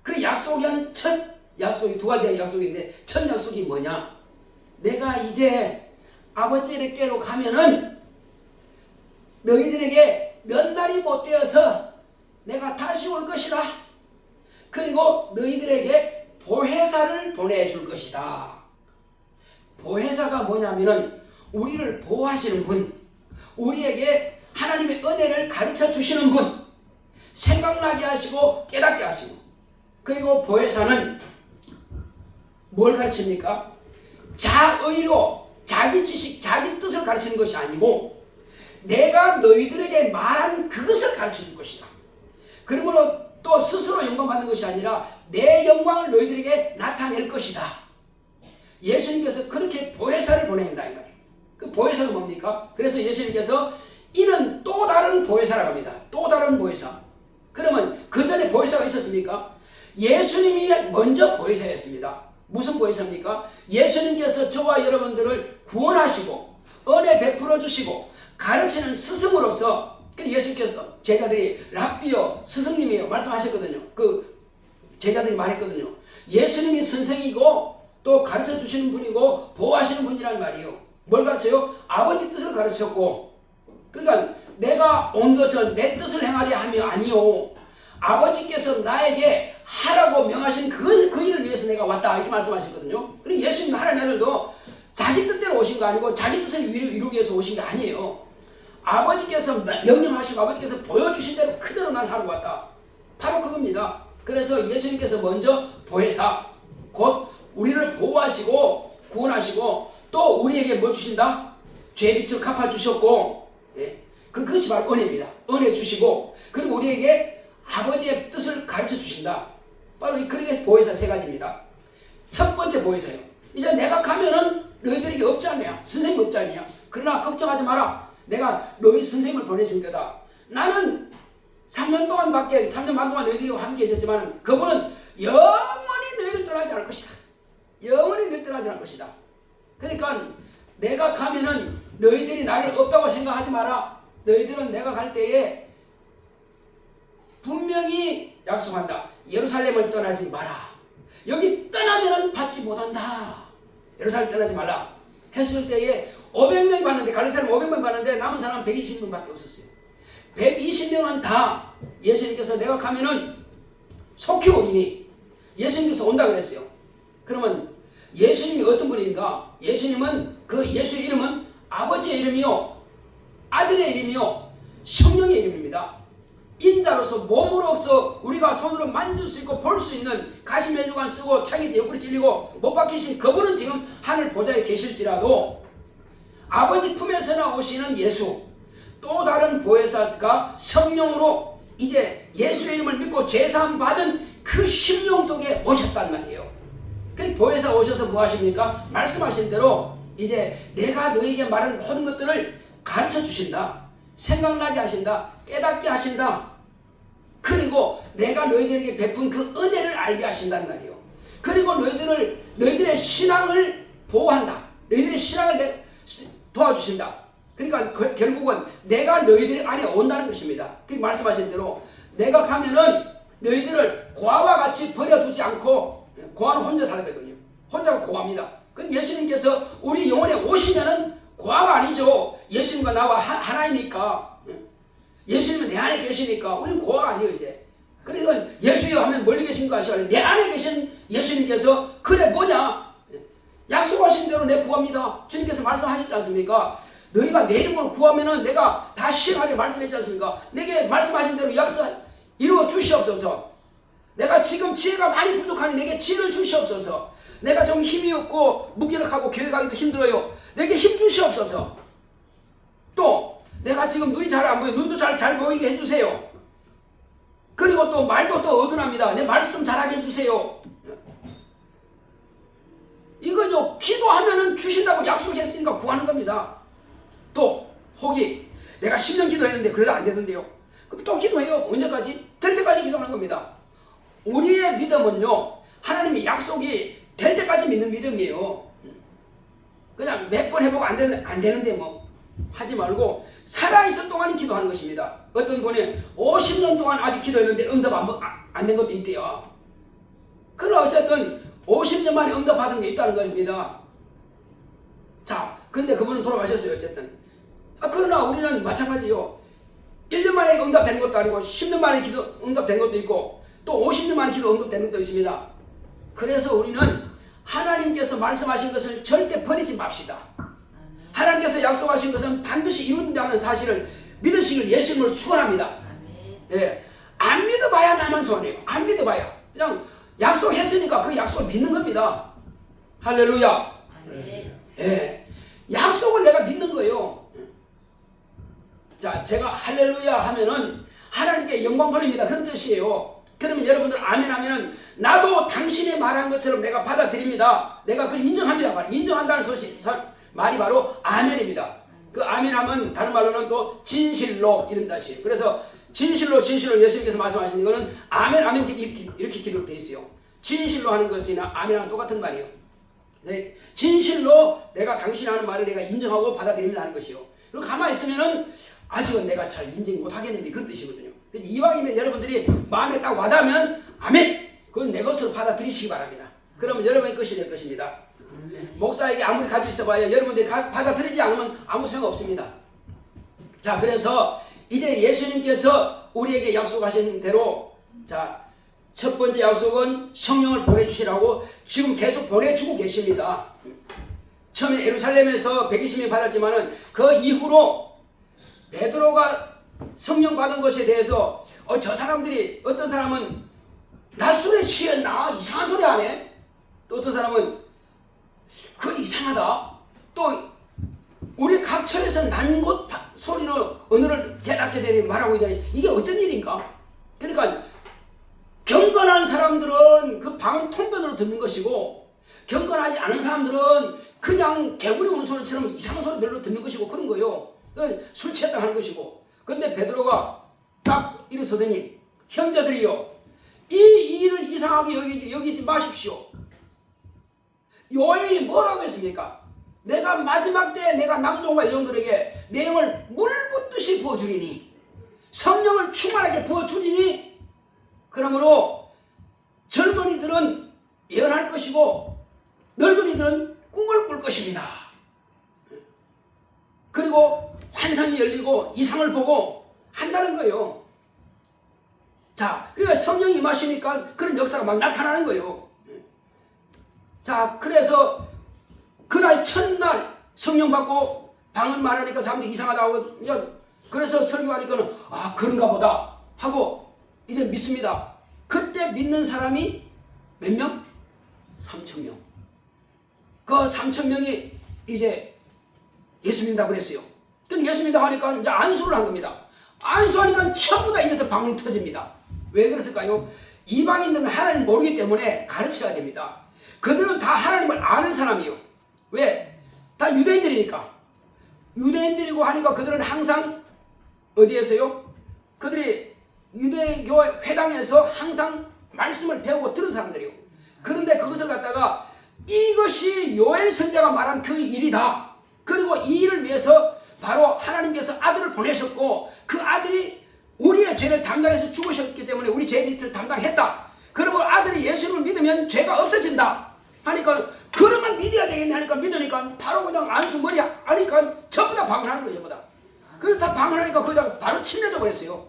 그 약속한 첫 약속이 두 가지 약속인데 첫 약속이 뭐냐? 내가 이제 아버지께로 가면은 너희들에게 몇 날이 못 되어서 내가 다시 올 것이다. 그리고 너희들에게 보혜사를 보내줄 것이다. 보혜사가 뭐냐면은 우리를 보호하시는 분, 우리에게 하나님의 은혜를 가르쳐 주시는 분, 생각나게 하시고 깨닫게 하시고, 그리고 보혜사는 뭘 가르칩니까? 자의로 자기 지식, 자기 뜻을 가르치는 것이 아니고 내가 너희들에게 말한 그것을 가르쳐 줄 것이다. 그러므로 또 스스로 영광받는 것이 아니라 내 영광을 너희들에게 나타낼 것이다. 예수님께서 그렇게 보혜사를 보낸다 이 말이에요. 그 보혜사가 뭡니까? 그래서 예수님께서 이는 또 다른 보혜사라고 합니다. 또 다른 보혜사. 그러면 그 전에 보혜사가 있었습니까? 예수님이 먼저 보혜사였습니다. 무슨 보혜사입니까? 예수님께서 저와 여러분들을 구원하시고 은혜 베풀어 주시고 가르치는 스승으로서 예수님께서 제자들이 랍비요 스승님이요 말씀하셨거든요. 그 제자들이 말했거든요. 예수님이 선생이고 또 가르쳐 주시는 분이고 보호하시는 분이란 말이에요. 뭘 가르쳐요? 아버지 뜻을 가르쳤고, 그러니까 내가 온 것은 내 뜻을 행하려 함이 아니요 아버지께서 나에게 하라고 명하신 그 일을 위해서 내가 왔다 이렇게 말씀하셨거든요. 그리고 예수님 하나님 아들도 자기 뜻대로 오신 거 아니고 자기 뜻을 이루기 위해서 오신 게 아니에요. 아버지께서 명령하시고 아버지께서 보여주신 대로 그대로 난 하러 왔다. 바로 그겁니다. 그래서 예수님께서 먼저 보혜사, 곧 우리를 보호하시고 구원하시고 또 우리에게 뭘 주신다? 죄빚을 갚아주셨고, 예. 그것이 바로 은혜입니다. 은혜 주시고 그리고 우리에게 아버지의 뜻을 가르쳐 주신다. 바로 그렇게 보혜사 세 가지입니다. 첫 번째 보혜사요. 이제 내가 가면은 너희들에게 없잖아요. 선생님 없잖아요. 그러나 걱정하지 마라. 내가 너희 선생님을 보내준 거다. 나는 3년 반 동안 너희들과 함께 있었지만 그분은 영원히 너희를 떠나지 않을 것이다. 영원히 너희를 떠나지 않을 것이다. 그러니까 내가 가면은 너희들이 나를 없다고 생각하지 마라. 너희들은 내가 갈 때에 분명히 약속한다. 예루살렘을 떠나지 마라. 여기 떠나면은 받지 못한다. 예루살렘 떠나지 말라. 했을 때에 500명이 봤는데 갈릴리 사람 500명 봤는데 남은 사람 120명밖에 없었어요. 120명은 다 예수님께서 내가 가면은 속히 오리니 예수님께서 온다 그랬어요. 그러면 예수님이 어떤 분인가? 예수님은 그 예수의 이름은 아버지의 이름이요 아들의 이름이요 성령의 이름입니다. 인자로서 몸으로서 우리가 손으로 만질 수 있고 볼 수 있는 가시면류관 쓰고 창이 옆구리 찔리고 못 박히신 그분은 지금 하늘 보좌에 계실지라도 아버지 품에서 나오시는 예수 또 다른 보혜사가 성령으로 이제 예수의 이름을 믿고 제사함 받은 그 심령 속에 오셨단 말이에요. 그 보혜사 오셔서 뭐 하십니까? 말씀하신 대로 이제 내가 너에게 말한 모든 것들을 가르쳐 주신다. 생각나게 하신다. 깨닫게 하신다. 그리고 내가 너희들에게 베푼 그 은혜를 알게 하신단 말이에요. 그리고 너희들의 신앙을 보호한다. 너희들의 신앙을 도와주신다. 그러니까 결국은 내가 너희들 안에 온다는 것입니다. 그 말씀하신 대로 내가 가면은 너희들을 고아와 같이 버려두지 않고 고아는 혼자 살거든요. 혼자가 고아입니다. 그럼 예수님께서 우리 영혼에 오시면은 고아가 아니죠. 예수님과 나와 하나이니까. 예수님은 내 안에 계시니까 우리는 고아가 아니에요 이제. 그러니까 예수여 하면 멀리 계신 거 아시죠? 내 안에 계신 예수님께서 그래 뭐냐? 약속하신 대로 내 구합니다. 주님께서 말씀하셨지 않습니까? 너희가 내 이름으로 구하면은 내가 다 시행하려 말씀했지 않습니까? 내게 말씀하신 대로 약속 이루어 주시옵소서. 내가 지금 지혜가 많이 부족하니 내게 지혜를 주시옵소서. 내가 좀 힘이 없고 무기력하고 교회 가기도 힘들어요. 내게 힘 주시옵소서. 또 내가 지금 눈이 잘 안 보여. 눈도 잘 보이게 해주세요. 그리고 또 말도 또 어둔합니다. 내 말도 좀 잘하게 해주세요. 이거요 기도하면은 주신다고 약속했으니까 구하는 겁니다. 또 혹이 내가 10년 기도했는데 그래도 안 되는데요. 그럼 또 기도해요. 언제까지? 될 때까지 기도하는 겁니다. 우리의 믿음은요 하나님의 약속이 될 때까지 믿는 믿음이에요. 그냥 몇 번 해보고 안 되는데 뭐 하지 말고 살아있을 동안 기도하는 것입니다. 어떤 분이 50년 동안 아직 기도했는데 응답 안 된 것도 있대요. 그러나 어쨌든 50년 만에 응답 받은 게 있다는 겁니다. 자, 근데 그분은 돌아가셨어요. 어쨌든. 그러나 우리는 마찬가지요. 1년 만에 응답된 것도 아니고 10년 만에 기도 응답된 것도 있고 또 50년 만에 기도 응답된 것도 있습니다. 그래서 우리는 하나님께서 말씀하신 것을 절대 버리지 맙시다. 하나님께서 약속하신 것은 반드시 이룬다는 사실을 믿으시길 예수님으로 축원합니다. 예, 안 믿어봐야 나만 손해요. 안 믿어봐야 그냥 약속했으니까 그 약속을 믿는 겁니다. 할렐루야. 예, 약속을 내가 믿는 거예요. 자, 제가 할렐루야 하면은 하나님께 영광 돌립니다. 그런 뜻이에요. 그러면 여러분들 아멘 하면은 나도 당신이 말한 것처럼 내가 받아들입니다. 내가 그걸 인정합니다. 인정한다는 말이 바로 아멘입니다. 그 아멘 하면 다른 말로는 또 진실로 이런 뜻이에요. 그래서 진실로 예수님께서 말씀하신 거는 아멘 아멘 이렇게 기록되어 있어요. 진실로 하는 것이나 아멘하고 똑같은 말이에요. 네, 진실로 내가 당신이 하는 말을 내가 인정하고 받아들입니다 하는 것이요. 그리고 가만히 있으면은 아직은 내가 잘 인정 못하겠는데 그런 뜻이거든요. 그래서 이왕이면 여러분들이 마음에 딱 와닿으면 아멘! 그건 내 것으로 받아들이시기 바랍니다. 그러면 여러분의 것이 될 것입니다. 목사에게 아무리 가지고 있어봐야 여러분들이 받아들이지 않으면 아무 소용 없습니다. 자, 그래서 이제 예수님께서 우리에게 약속하신 대로 자, 첫 번째 약속은 성령을 보내주시라고 지금 계속 보내주고 계십니다. 처음에 예루살렘에서 120명이 받았지만은 그 이후로 베드로가 성령 받은 것에 대해서 저 사람들이 어떤 사람은 낮술에 취했나 이상한 소리 하네. 또 어떤 사람은 그 이상하다. 또 우리 각처에서 난 곳 소리로 언어를 깨닫게 되니 말하고 있다니 이게 어떤 일인가? 그러니까 경건한 사람들은 그 방언 통변으로 듣는 것이고 경건하지 않은 사람들은 그냥 개구리 우는 소리처럼 이상한 소리들로 듣는 것이고 그런 거예요. 술 취했다 하는 것이고. 그런데 베드로가 딱 일어서더니 형제들이요 이 일을 이상하게 여기지 마십시오. 요엘이 뭐라고 했습니까? 내가 마지막 때 내가 남종과 여종들에게 내 영을 물 붓듯이 부어주리니 성령을 충만하게 부어주리니 그러므로 젊은이들은 예언할 것이고 늙은이들은 꿈을 꿀 것입니다. 그리고 환상이 열리고 이상을 보고 한다는 거예요. 자, 그러니까 성령이 임하시니까 그런 역사가 막 나타나는 거예요. 자, 그래서 그날 첫날 성령 받고 방언 말하니까 사람들이 이상하다고 그래서 설교하니까는 아 그런가 보다 하고 이제 믿습니다. 그때 믿는 사람이 몇 명? 3,000명. 그 3,000명이 이제 예수 믿는다고 그랬어요. 그럼 예수 믿는다고 하니까 이제 안수를 한 겁니다. 안수하니까 전부 다 이래서 방언이 터집니다. 왜 그랬을까요? 이방인들은 하나님을 모르기 때문에 가르쳐야 됩니다. 그들은 다 하나님을 아는 사람이에요. 왜? 다 유대인들이니까. 유대인들이고 하니까 그들은 항상 어디에서요? 그들이 유대교 회당에서 항상 말씀을 배우고 들은 사람들이에요. 그런데 그것을 갖다가 이것이 요엘 선지자가 말한 그 일이다. 그리고 이 일을 위해서 바로 하나님께서 아들을 보내셨고 그 아들이 우리의 죄를 담당해서 죽으셨기 때문에 우리 죄를 담당했다. 그리고 아들이 예수를 믿으면 죄가 없어진다. 하니까 그러면 믿어야 되겠네 하니까 믿으니까 바로 그냥 안수 머리 하니까 전부 다 방언하는 거예요. 전부 다. 그래서 다 방언하니까 거기다 바로 침내줘 버렸어요.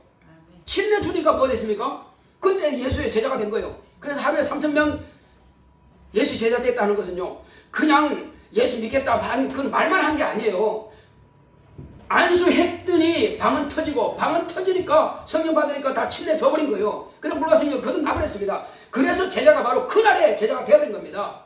침내주니까 뭐 됐습니까? 그때 예수의 제자가 된 거예요. 그래서 하루에 3,000명 예수 제자 됐다는 것은요. 그냥 예수 믿겠다 그 말만 한 게 아니에요. 안수했더니 방언 터지고 방언 터지니까 성령 받으니까 다 침내 줘버린 거예요. 그럼 물러서서 거듭나버렸습니다. 그래서 제자가 바로 그날에 제자가 되어버린 겁니다.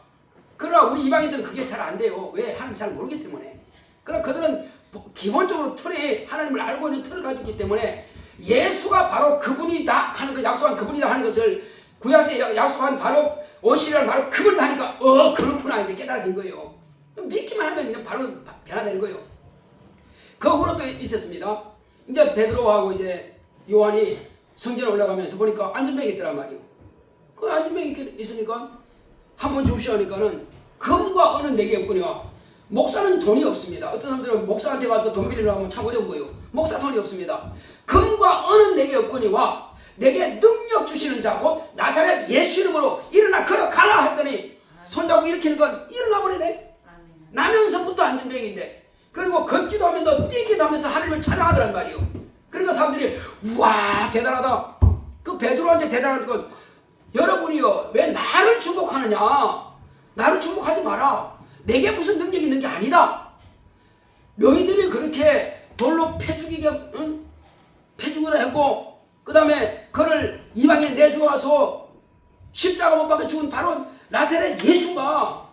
그러나 우리 이방인들은 그게 잘 안 돼요. 왜? 하나님 잘 모르기 때문에. 그러나 그들은 기본적으로 틀에 하나님을 알고 있는 틀을 가지고 있기 때문에 예수가 바로 그분이다 하는 거 약속한 그분이다 하는 것을 구약에 약속한 바로 오시리라는 바로 그분이다 하니까 그렇구나 이제 깨달아진 거예요. 믿기만 하면 그냥 바로 변화되는 거예요. 그 후로 또 있었습니다. 이제 베드로하고 이제 요한이 성전에 올라가면서 보니까 안전뱅이 있더란 말이에요. 그 안전뱅이 있으니까 한번 줍시오 하니까는 금과 은은 내게 없거니와 목사는 돈이 없습니다. 어떤 사람들은 목사한테 가서 돈 빌리려고 하면 참 어려운 거예요. 목사 돈이 없습니다. 금과 은은 내게 없거니와 내게 능력 주시는 자 곧 나사렛 예수 이름으로 일어나 걸어가라 했더니 손잡고 일으키니까 일어나 버리네. 나면서부터 안전뱅이인데 그리고 걷기도 하면서 뛰기도 하면서 하나님을 찬양하더란 말이에요. 그러니까 사람들이 우와 대단하다. 그 베드로한테 대단한 건 여러분이요 왜 나를 축복하느냐. 나를 축복하지 마라. 내게 무슨 능력이 있는 게 아니다. 너희들이 그렇게 돌로 패죽이라 했고 그 다음에 그를 이방인에 내주어서 십자가 못 박혀 죽은 바로 나사렛 예수가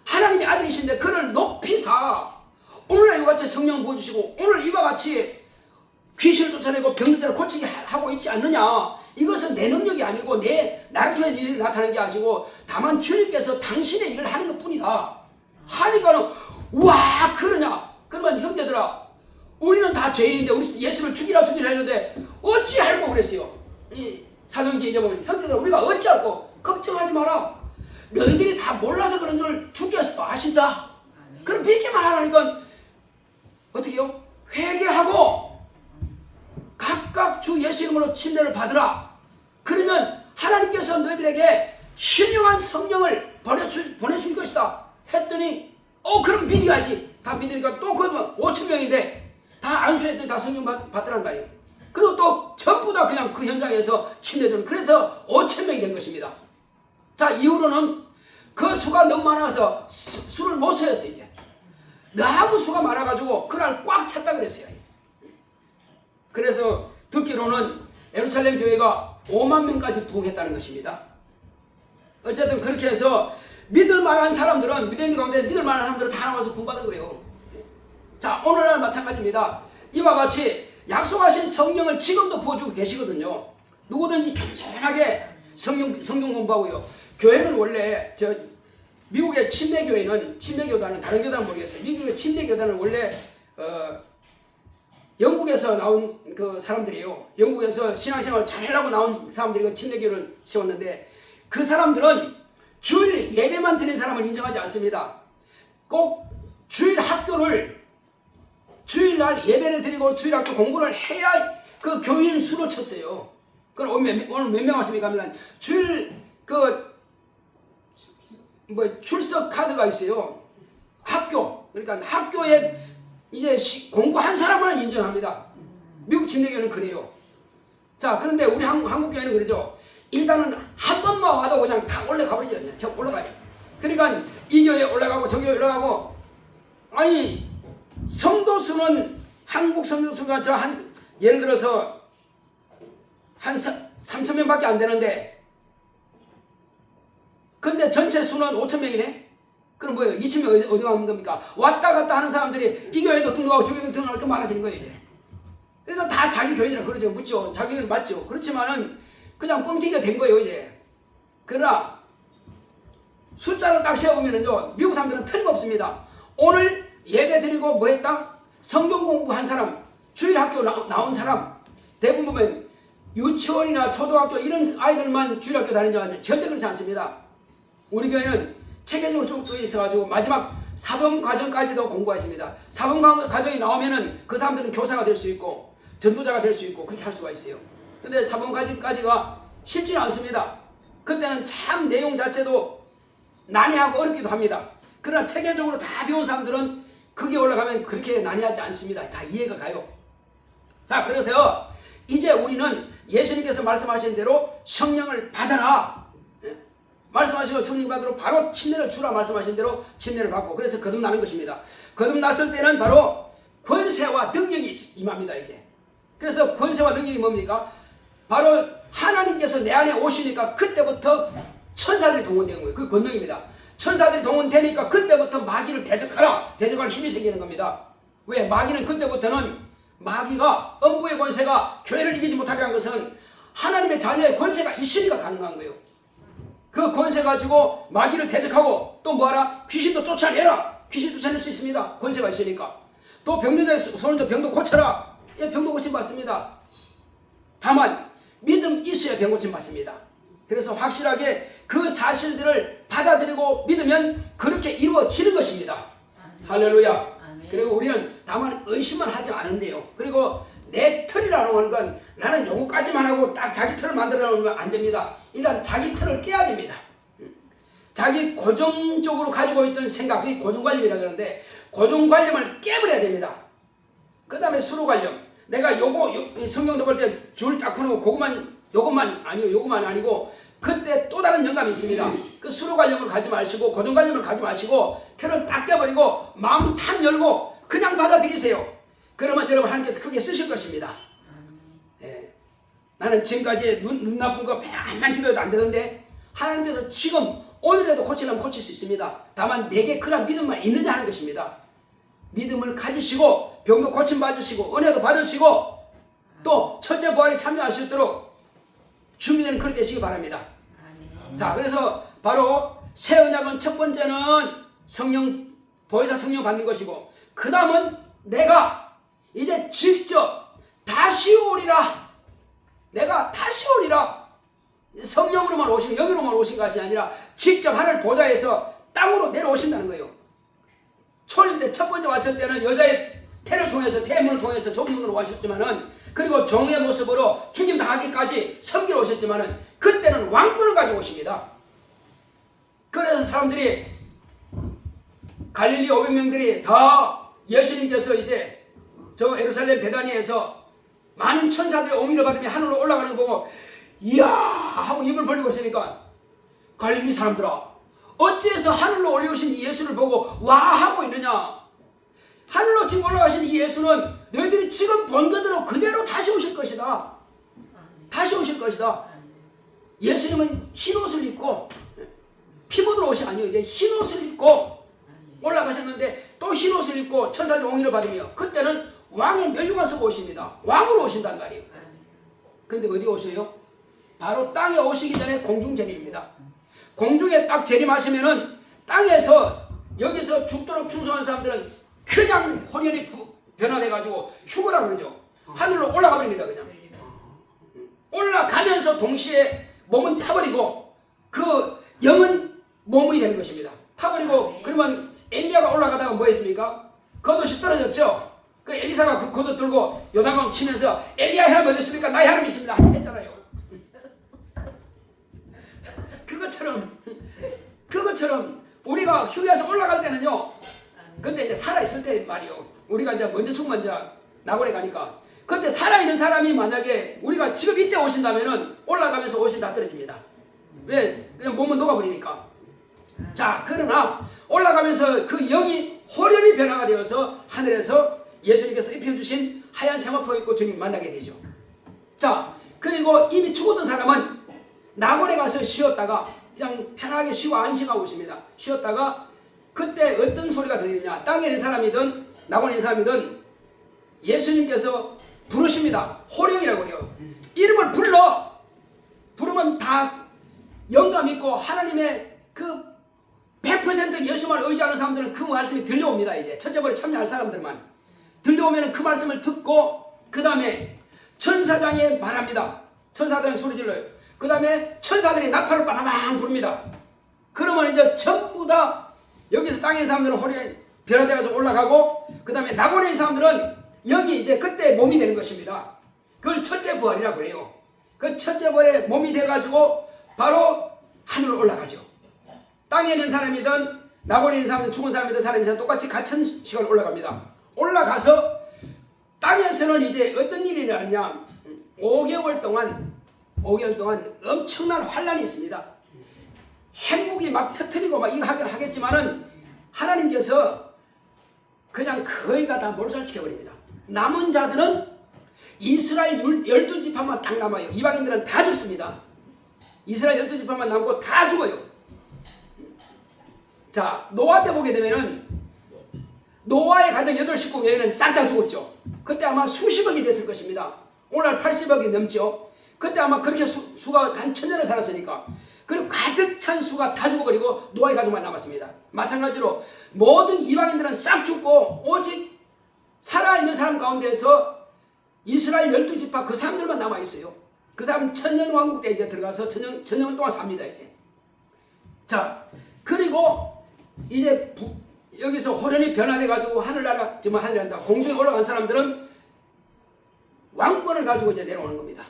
하나님의 아들이신데 그를 높이사 오늘날 이와 같이 성령 부어주시고 오늘 이와 같이 귀신을 쫓아내고 병들을 고치게 하고 있지 않느냐. 이것은 내 능력이 아니고 나를 통해서 일이 나타나는 게 아니고 다만 주님께서 당신의 일을 하는 것 뿐이다 하니까는 와 그러냐. 그러면 형제들아, 우리는 다 죄인인데 우리 예수를 죽이라 했는데 어찌할꼬 그랬어요. 이 사도행전 잊어보면 형제들아, 우리가 어찌할꼬. 걱정하지 마라. 너희들이 다 몰라서 그런 줄 주께서 아신다. 그럼 믿기만 하라니까 어떻게 해요? 회개하고 각각 주 예수 이름으로 침례를 받으라. 그러면 하나님께서 너희들에게 신령한 성령을 보내줄 것이다 했더니 그럼 믿어야지. 다 믿으니까 또 그러면 5,000명인데 다 안수했더니 다 성령 받더란 말이에요. 그리고 또 전부 다 그냥 그 현장에서 침례되는, 그래서 5,000명이 된 것입니다. 자, 이후로는 그 수가 너무 많아서 수를 못 세었어요. 이제 너무 수가 많아가지고 그날 꽉 찼다 그랬어요. 그래서 듣기로는 예루살렘 교회가 5만 명까지 부흥했다는 것입니다. 어쨌든 그렇게 해서 믿을 만한 사람들은, 유대인 가운데 믿을 만한 사람들은 다 나와서 구원받은 거예요. 자, 오늘날 마찬가지입니다. 이와 같이 약속하신 성령을 지금도 부어주고 계시거든요. 누구든지 겸손하게 성경 공부하고요. 교회는 원래 미국의 침례교단은 다른 교단은 모르겠어요. 미국의 침례교단은 원래 영국에서 나온 그 사람들이에요. 영국에서 신앙생활 잘하려고 나온 사람들이 침례교를 세웠는데 그 사람들은 주일 예배만 드리는 사람을 인정하지 않습니다. 꼭 주일 학교를 주일날 예배를 드리고 주일 학교 공부를 해야 그 교인 수를 쳤어요. 그럼 오늘 몇 명 왔습니까? 하면 주일 출석 카드가 있어요. 학교. 그러니까 학교에 이제 공부한 사람만 인정합니다. 미국 침례교는 그래요. 자, 그런데 우리 한국 교회는 그러죠. 일단은 한 번만 와도 그냥 다 올라가버리죠. 그냥 올라가요. 그러니까 이 교회 올라가고 저 교회 올라가고, 아니 성도 수는 한국 성도 수가 예를 들어서 한 3,000명밖에 안 되는데, 근데 전체 수는 5,000명이네. 그럼 뭐예요? 2,000명 어디 가는 겁니까? 왔다 갔다 하는 사람들이 이 교회도 등록하고 저 교회도 등록하고 이렇게 많아지는 거예요. 이제. 그래서 다 자기 교회니라 그러죠. 묻죠. 자기 교회는 맞죠. 그렇지만은 그냥 뻥튀기가 된 거예요, 이제. 그러나 숫자를 딱 세어보면은요, 미국 사람들은 틀림없습니다. 오늘 예배 드리고 뭐 했다? 성경 공부한 사람, 주일 학교 나온 사람, 대부분 보면 유치원이나 초등학교 이런 아이들만 주일 학교 다니는 줄 아는데 절대 그렇지 않습니다. 우리 교회는 체계적으로 쭉 돼 있어가지고 마지막 사범 과정까지도 공부했습니다. 사범 과정이 나오면은 그 사람들은 교사가 될 수 있고 전도자가 될 수 있고 그렇게 할 수가 있어요. 근데 사범 과정까지가 쉽지는 않습니다. 그때는 참 내용 자체도 난해하고 어렵기도 합니다. 그러나 체계적으로 다 배운 사람들은 거기에 올라가면 그렇게 난해하지 않습니다. 다 이해가 가요. 자, 그래서 이제 우리는 예수님께서 말씀하신 대로 성령을 받아라. 말씀하시고 성령 받으러 바로 침례를 주라 말씀하신 대로 침례를 받고, 그래서 거듭나는 것입니다. 거듭났을 때는 바로 권세와 능력이 임합니다. 이제. 그래서 권세와 능력이 뭡니까? 바로 하나님께서 내 안에 오시니까 그때부터 천사들이 동원되는 거예요. 그 권능입니다. 천사들이 동원되니까 그때부터 마귀를 대적하라. 대적할 힘이 생기는 겁니다. 왜? 마귀는 그때부터는 마귀가 음부의 권세가 교회를 이기지 못하게 한 것은 하나님의 자녀의 권세가 있으니까 가능한 거예요. 그 권세 가지고 마귀를 대적하고 또 뭐하라? 귀신도 쫓아내라. 귀신 쫓아낼 수 있습니다. 권세가 있으니까. 또 병든 자의 손을 들 병도 고쳐라. 예, 병도 고침 받습니다. 다만 믿음 있어야 병 고침 받습니다. 그래서 확실하게 그 사실들을 받아들이고 믿으면 그렇게 이루어지는 것입니다. 할렐루야. 그리고 우리는 다만 의심만 하지 않은데요. 그리고 내 틀이라고 하는 건 나는 요거까지만 하고 딱 자기 틀을 만들어 놓으면 안 됩니다. 일단 자기 틀을 깨야 됩니다. 자기 고정적으로 가지고 있던 생각, 그게 고정관념이라 그러는데 고정관념을 깨버려야 됩니다. 그 다음에 수로관념. 내가 성경도 볼 때 줄 딱 펴놓고 요것만 아니고 그때 또 다른 영감이 있습니다. 그 수로관념을 가지 마시고 고정관념을 가지 마시고 틀을 딱 깨버리고 마음 탁 열고 그냥 받아들이세요. 그러면 여러분 하나님께서 크게 쓰실 것입니다. 예. 나는 지금까지 눈 나쁜 거 맨만 기도해도 안 되는데 하나님께서 지금 오늘에도 고치려면 고칠 수 있습니다. 다만 내게 그런 믿음만 있느냐 하는 것입니다. 믿음을 가지시고 병도 고침 받으시고 은혜도 받으시고 또 첫째 부활에 참여할 수 있도록 준비되는 그릇 되시기 바랍니다. 자, 그래서 바로 새 언약은 첫 번째는 성령, 보혜사 성령 받는 것이고, 그 다음은 내가 이제 직접 다시 오리라. 내가 다시 오리라. 성령으로만 오신, 영으로만 오신 것이 아니라 직접 하늘 보좌에서 땅으로 내려오신다는 거예요. 초림 때 첫 번째 왔을 때는 여자의 태를 통해서, 태문을 통해서 좁은 문으로 오셨지만은, 그리고 종의 모습으로 죽임 당하기까지 섬기러 오셨지만은, 그때는 왕권을 가지고 오십니다. 그래서 사람들이, 갈릴리 500명들이 다 예수님께서 이제 저 예루살렘 베다니에서 많은 천사들의 옹의를 받으며 하늘로 올라가는 거 보고 이야 하고 입을 벌리고 있으니까, 갈릴리 사람들아, 어찌해서 하늘로 올려오신 이 예수를 보고 와 하고 있느냐. 하늘로 지금 올라가신 이 예수는 너희들이 지금 본 그대로 다시 오실 것이다. 다시 오실 것이다. 예수님은 흰 옷을 입고, 피부들 옷이 아니에요. 이제 흰 옷을 입고 올라가셨는데, 또 흰 옷을 입고 천사들 옹의를 받으며, 그때는 왕의 멸류관 쓰고 오십니다. 왕으로 오신단 말이에요. 근데 어디 오세요? 바로 땅에 오시기 전에 공중 재림입니다. 공중에 딱 재림하시면은 땅에서, 여기서 죽도록 충성한 사람들은 그냥 혼연히 변화돼가지고 휴거라 그러죠. 하늘로 올라가 버립니다. 그냥 올라가면서 동시에 몸은 타버리고 그 영은 몸이 되는 것입니다. 타버리고, 그러면 엘리야가 올라가다가 뭐 했습니까? 겉옷이 떨어졌죠. 그 엘리사가 그 겉옷 들고 요단강 치면서 엘리야 혈압 어딨습니까? 나의 혈압이십니다 했잖아요. 그것처럼 우리가 휴게소 올라갈 때는요, 근데 이제 살아있을 때 말이요, 우리가 이제 먼저 충만자 낙원에 가니까, 그때 살아있는 사람이 만약에 우리가 지금 이때 오신다면은 올라가면서 옷이 다 떨어집니다. 왜? 그냥 몸은 녹아버리니까. 자, 그러나 올라가면서 그 영이 호련히 변화가 되어서 하늘에서 예수님께서 입혀주신 하얀 세마포 입고 주님 만나게 되죠. 자, 그리고 이미 죽었던 사람은 낙원에 가서 쉬었다가 그냥 편하게 쉬고 안심하고 있습니다. 쉬었다가 그때 어떤 소리가 들리느냐, 땅에 있는 사람이든 낙원에 있는 사람이든 예수님께서 부르십니다. 호령이라고 해요. 이름을 부르면 다 영감 있고 하나님의 그 100% 예수만 의지하는 사람들은 그 말씀이 들려옵니다. 이제 첫째 벌에 참여할 사람들만 들려오면 그 말씀을 듣고, 그 다음에 천사장에 말합니다. 천사장이 소리 질러요. 그 다음에 천사들이 나팔을 빠바방 부릅니다. 그러면 이제 전부 다 여기서 땅에 있는 사람들은 호련히 변화되어서 올라가고, 그 다음에 낙원에 있는 사람들은 여기 이제 그때 몸이 되는 것입니다. 그걸 첫째 부활이라고 해요. 그 첫째 부활에 몸이 돼가지고 바로 하늘로 올라가죠. 땅에 있는 사람이든 낙원에 있는 사람이든 죽은 사람이든 사람이든 똑같이 같은 시간에 올라갑니다. 올라가서 땅에서는 이제 어떤 일이 일어나냐, 5개월 동안 엄청난 환란이 있습니다. 행복이 막 터뜨리고 막 이거 하겠지만은 하나님께서 그냥 거의가 다 몰살시켜버립니다. 남은 자들은 이스라엘 12지파만 딱 남아요. 이방인들은 다 죽습니다. 이스라엘 12지파만 남고 다 죽어요. 자, 노아 때 보게 되면은 노아의 가정 8식구 외에는 싹 다 죽었죠. 그때 아마 수십억이 됐을 것입니다. 오늘 80억이 넘죠. 그때 아마 그렇게 수가 한 1000년을 살았으니까. 그리고 가득 찬 수가 다 죽어버리고 노아의 가족만 남았습니다. 마찬가지로 모든 이방인들은 싹 죽고 오직 살아있는 사람 가운데에서 이스라엘 12지파 그 사람들만 남아있어요. 그 사람 천년왕국 때 이제 들어가서 천년 동안 삽니다. 이제. 자, 그리고 이제 여기서 호련히 변화돼가지고 하늘나라, 정말 하늘나라, 공중에 올라간 사람들은 왕권을 가지고 이제 내려오는 겁니다.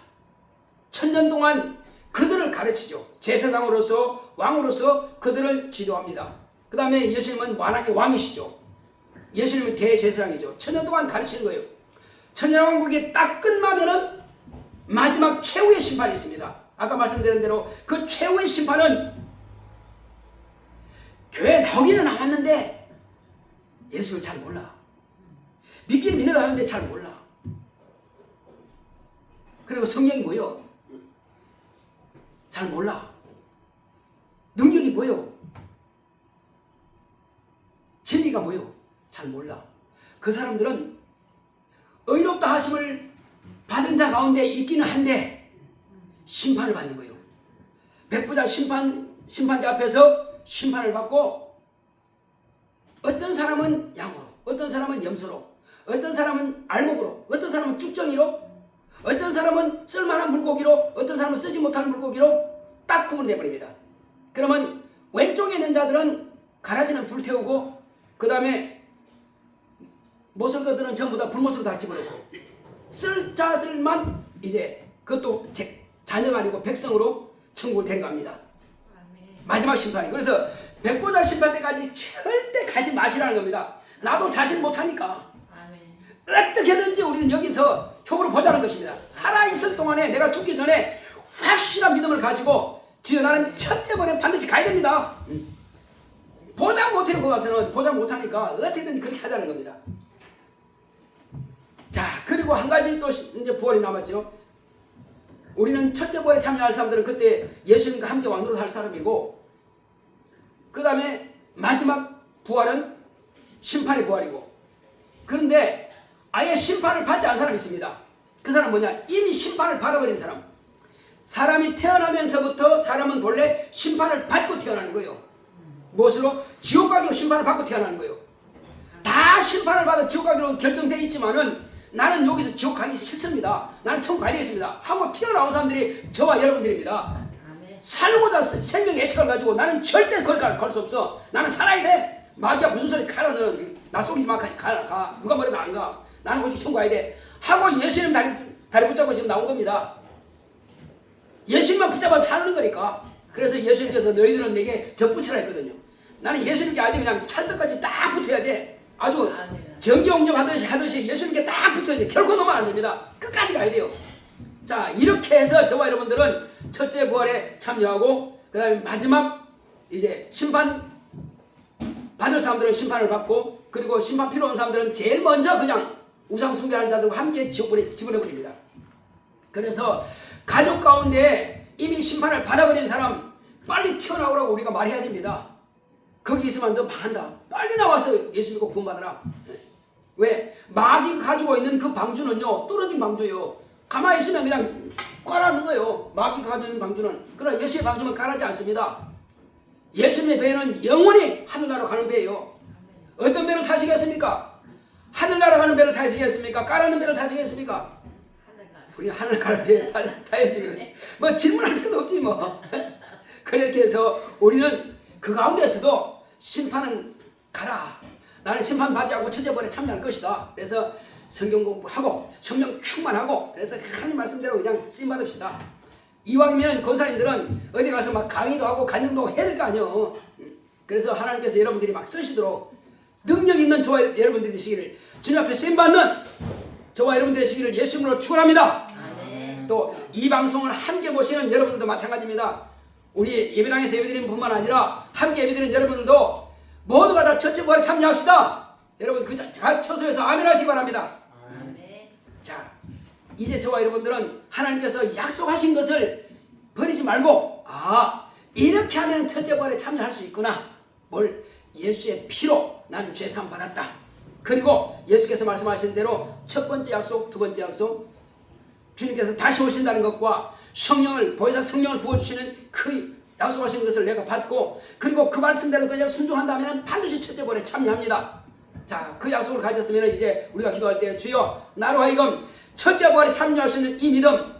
천년 동안 그들을 가르치죠. 제사장으로서, 왕으로서 그들을 지도합니다. 그 다음에 예수님은 만왕의 왕이시죠. 예수님은 대제사장이죠. 천년 동안 가르치는 거예요. 천년왕국이 딱 끝나면은 마지막 최후의 심판이 있습니다. 아까 말씀드린 대로 그 최후의 심판은 교회 나오기는 나왔는데 예수를 잘 몰라. 믿기는 믿는 하는데 잘 몰라. 그리고 성령이 뭐요? 잘 몰라. 능력이 뭐요? 진리가 뭐요? 잘 몰라. 그 사람들은 의롭다 하심을 받은 자 가운데 있기는 한데 심판을 받는 거예요. 백부장 심판대 앞에서 심판을 받고 어떤 사람은 양으로, 어떤 사람은 염소로, 어떤 사람은 알목으로, 어떤 사람은 쭉정이로, 어떤 사람은 쓸만한 물고기로, 어떤 사람은 쓰지 못할 물고기로 딱 구분해 버립니다. 그러면 왼쪽에 있는 자들은 가라지는 불태우고 그 다음에 못 쓸 것들은 전부 다 불못으로 다 집어넣고 쓸 자들만 이제 그것도 자녀가 아니고 백성으로 천국을 데려갑니다. 마지막 심판이. 그래서 백보자 심판 때까지 절대 가지 마시라는 겁니다. 나도 자신 못하니까 어떻게든지 우리는 여기서 표를 보자는 것입니다. 살아있을 동안에 내가 죽기 전에 확실한 믿음을 가지고 주여 나는 첫째 번에 반드시 가야 됩니다. 보장 못해요. 그 가서는 보장 못하니까 어떻게든 그렇게 하자는 겁니다. 자, 그리고 한 가지 또 이제 부활이 남았죠. 우리는 첫째 부활에 참여할 사람들은 그때 예수님과 함께 왕노릇 할 사람이고 그 다음에 마지막 부활은 심판의 부활이고 그런데 아예 심판을 받지 않은 사람이 있습니다. 그 사람 뭐냐? 이미 심판을 받아버린 사람. 사람이 태어나면서부터 사람은 본래 심판을 받고 태어나는 거예요. 무엇으로? 지옥 가기로 심판을 받고 태어나는 거예요. 다 심판을 받아 지옥 가기로 결정되어 있지만은 나는 여기서 지옥 가기 싫습니다. 나는 천국 가야 되겠습니다. 하고 튀어나온 사람들이 저와 여러분들입니다. 살고자 생명의 애착을 가지고 나는 절대 거기 갈 수 없어. 나는 살아야 돼. 마귀야 무슨 소리 가라 너는. 나 속이지 마. 가. 누가 뭐래도 안 가. 나는 오직 천국 가야 돼. 하고 예수님 다리 붙잡고 지금 나온 겁니다. 예수님만 붙잡아 사는 거니까. 그래서 예수님께서 너희들은 내게 젖붙이라 했거든요. 나는 예수님께 아주 그냥 찰떡같이 딱 붙어야 돼. 아주 정경점 하듯이 예수님께 딱 붙어야 돼. 결코 놓으면 안 됩니다. 끝까지 가야 돼요. 자, 이렇게 해서 저와 여러분들은 첫째 부활에 참여하고 그 다음에 마지막 이제 심판 받을 사람들은 심판을 받고 그리고 심판 필요 없는 사람들은 제일 먼저 그냥 우상 숭배하는 자들과 함께 지옥불에 집어넣어버립니다. 그래서 가족 가운데 이미 심판을 받아버린 사람 빨리 튀어나오라고 우리가 말해야 됩니다. 거기 있으면 너 망한다. 빨리 나와서 예수 믿고 구원받아라. 왜? 마귀가 가지고 있는 그 방주는요 뚫어진 방주예요. 가만히 있으면 그냥 깔아놓는 거예요. 마귀가 가지고 있는 방주는. 그러나 예수의 방주는 깔아지 않습니다. 예수님의 배는 영원히 하늘나라로 가는 배예요. 어떤 배를 타시겠습니까? 하늘나라 가는 배를 타시겠습니까? 깔아놓은 배를 타시겠습니까? 우리 하늘 가는 배 타야지. 뭐 질문할 필요도 없지 뭐. 그렇게 해서 우리는 그 가운데서도 심판은 가라. 나는 심판 받지 않고 첫째 부활에 참여할 것이다. 그래서 성경 공부하고 성령 충만하고 그래서 하나님 말씀대로 그냥 쓰임 받읍시다. 이왕이면 권사님들은 어디 가서 막 강의도 하고 간증도 해야 될 거 아니에요. 그래서 하나님께서 여러분들이 막 쓰시도록 능력 있는 저와 여러분들이 되시기를 주님 앞에 쓰임 받는 저와 여러분들 되시기를 예수님으로 축원합니다. 또 이 방송을 함께 보시는 여러분들도 마찬가지입니다. 우리 예배당에서 예배드리는 뿐만 아니라 함께 예배드리는 여러분들도 모두가 다 첫째 부활에 참여합시다. 여러분 그 처소에서 아멘 하시기 바랍니다. 아멘. 자, 이제 저와 여러분들은 하나님께서 약속하신 것을 버리지 말고 이렇게 하면 첫째 부활에 참여할 수 있구나. 뭘? 예수의 피로 나는 죄사함 받았다. 그리고 예수께서 말씀하신 대로 첫 번째 약속, 두 번째 약속 주님께서 다시 오신다는 것과 성령을 부어주시는 그 약속하신 것을 내가 받고 그리고 그 말씀대로 그냥 순종한다면 반드시 첫째 부활에 참여합니다. 자, 그 약속을 가졌으면 이제 우리가 기도할 때 주여 나로 하여금 첫째 부활에 참여할 수 있는 이 믿음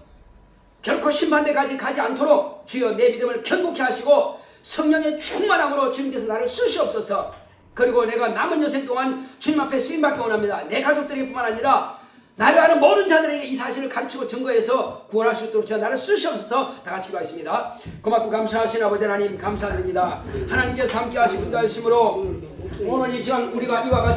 결코 심판대까지 가지 않도록 주여 내 믿음을 견고케 하시고 성령의 충만함으로 주님께서 나를 쓰시옵소서. 그리고 내가 남은 여생 동안 주님 앞에 쓰임받기 원합니다. 내 가족들에게 뿐만 아니라 나를 아는 모든 자들에게 이 사실을 가르치고 증거해서 구원할 수 있도록 주여 나를 쓰시옵소서. 다 같이 기도하겠습니다. 고맙고 감사하신 아버지 하나님 감사드립니다. 하나님께서 함께 하시고 인도하심으로 오늘 이 시간 우리가 이와 같이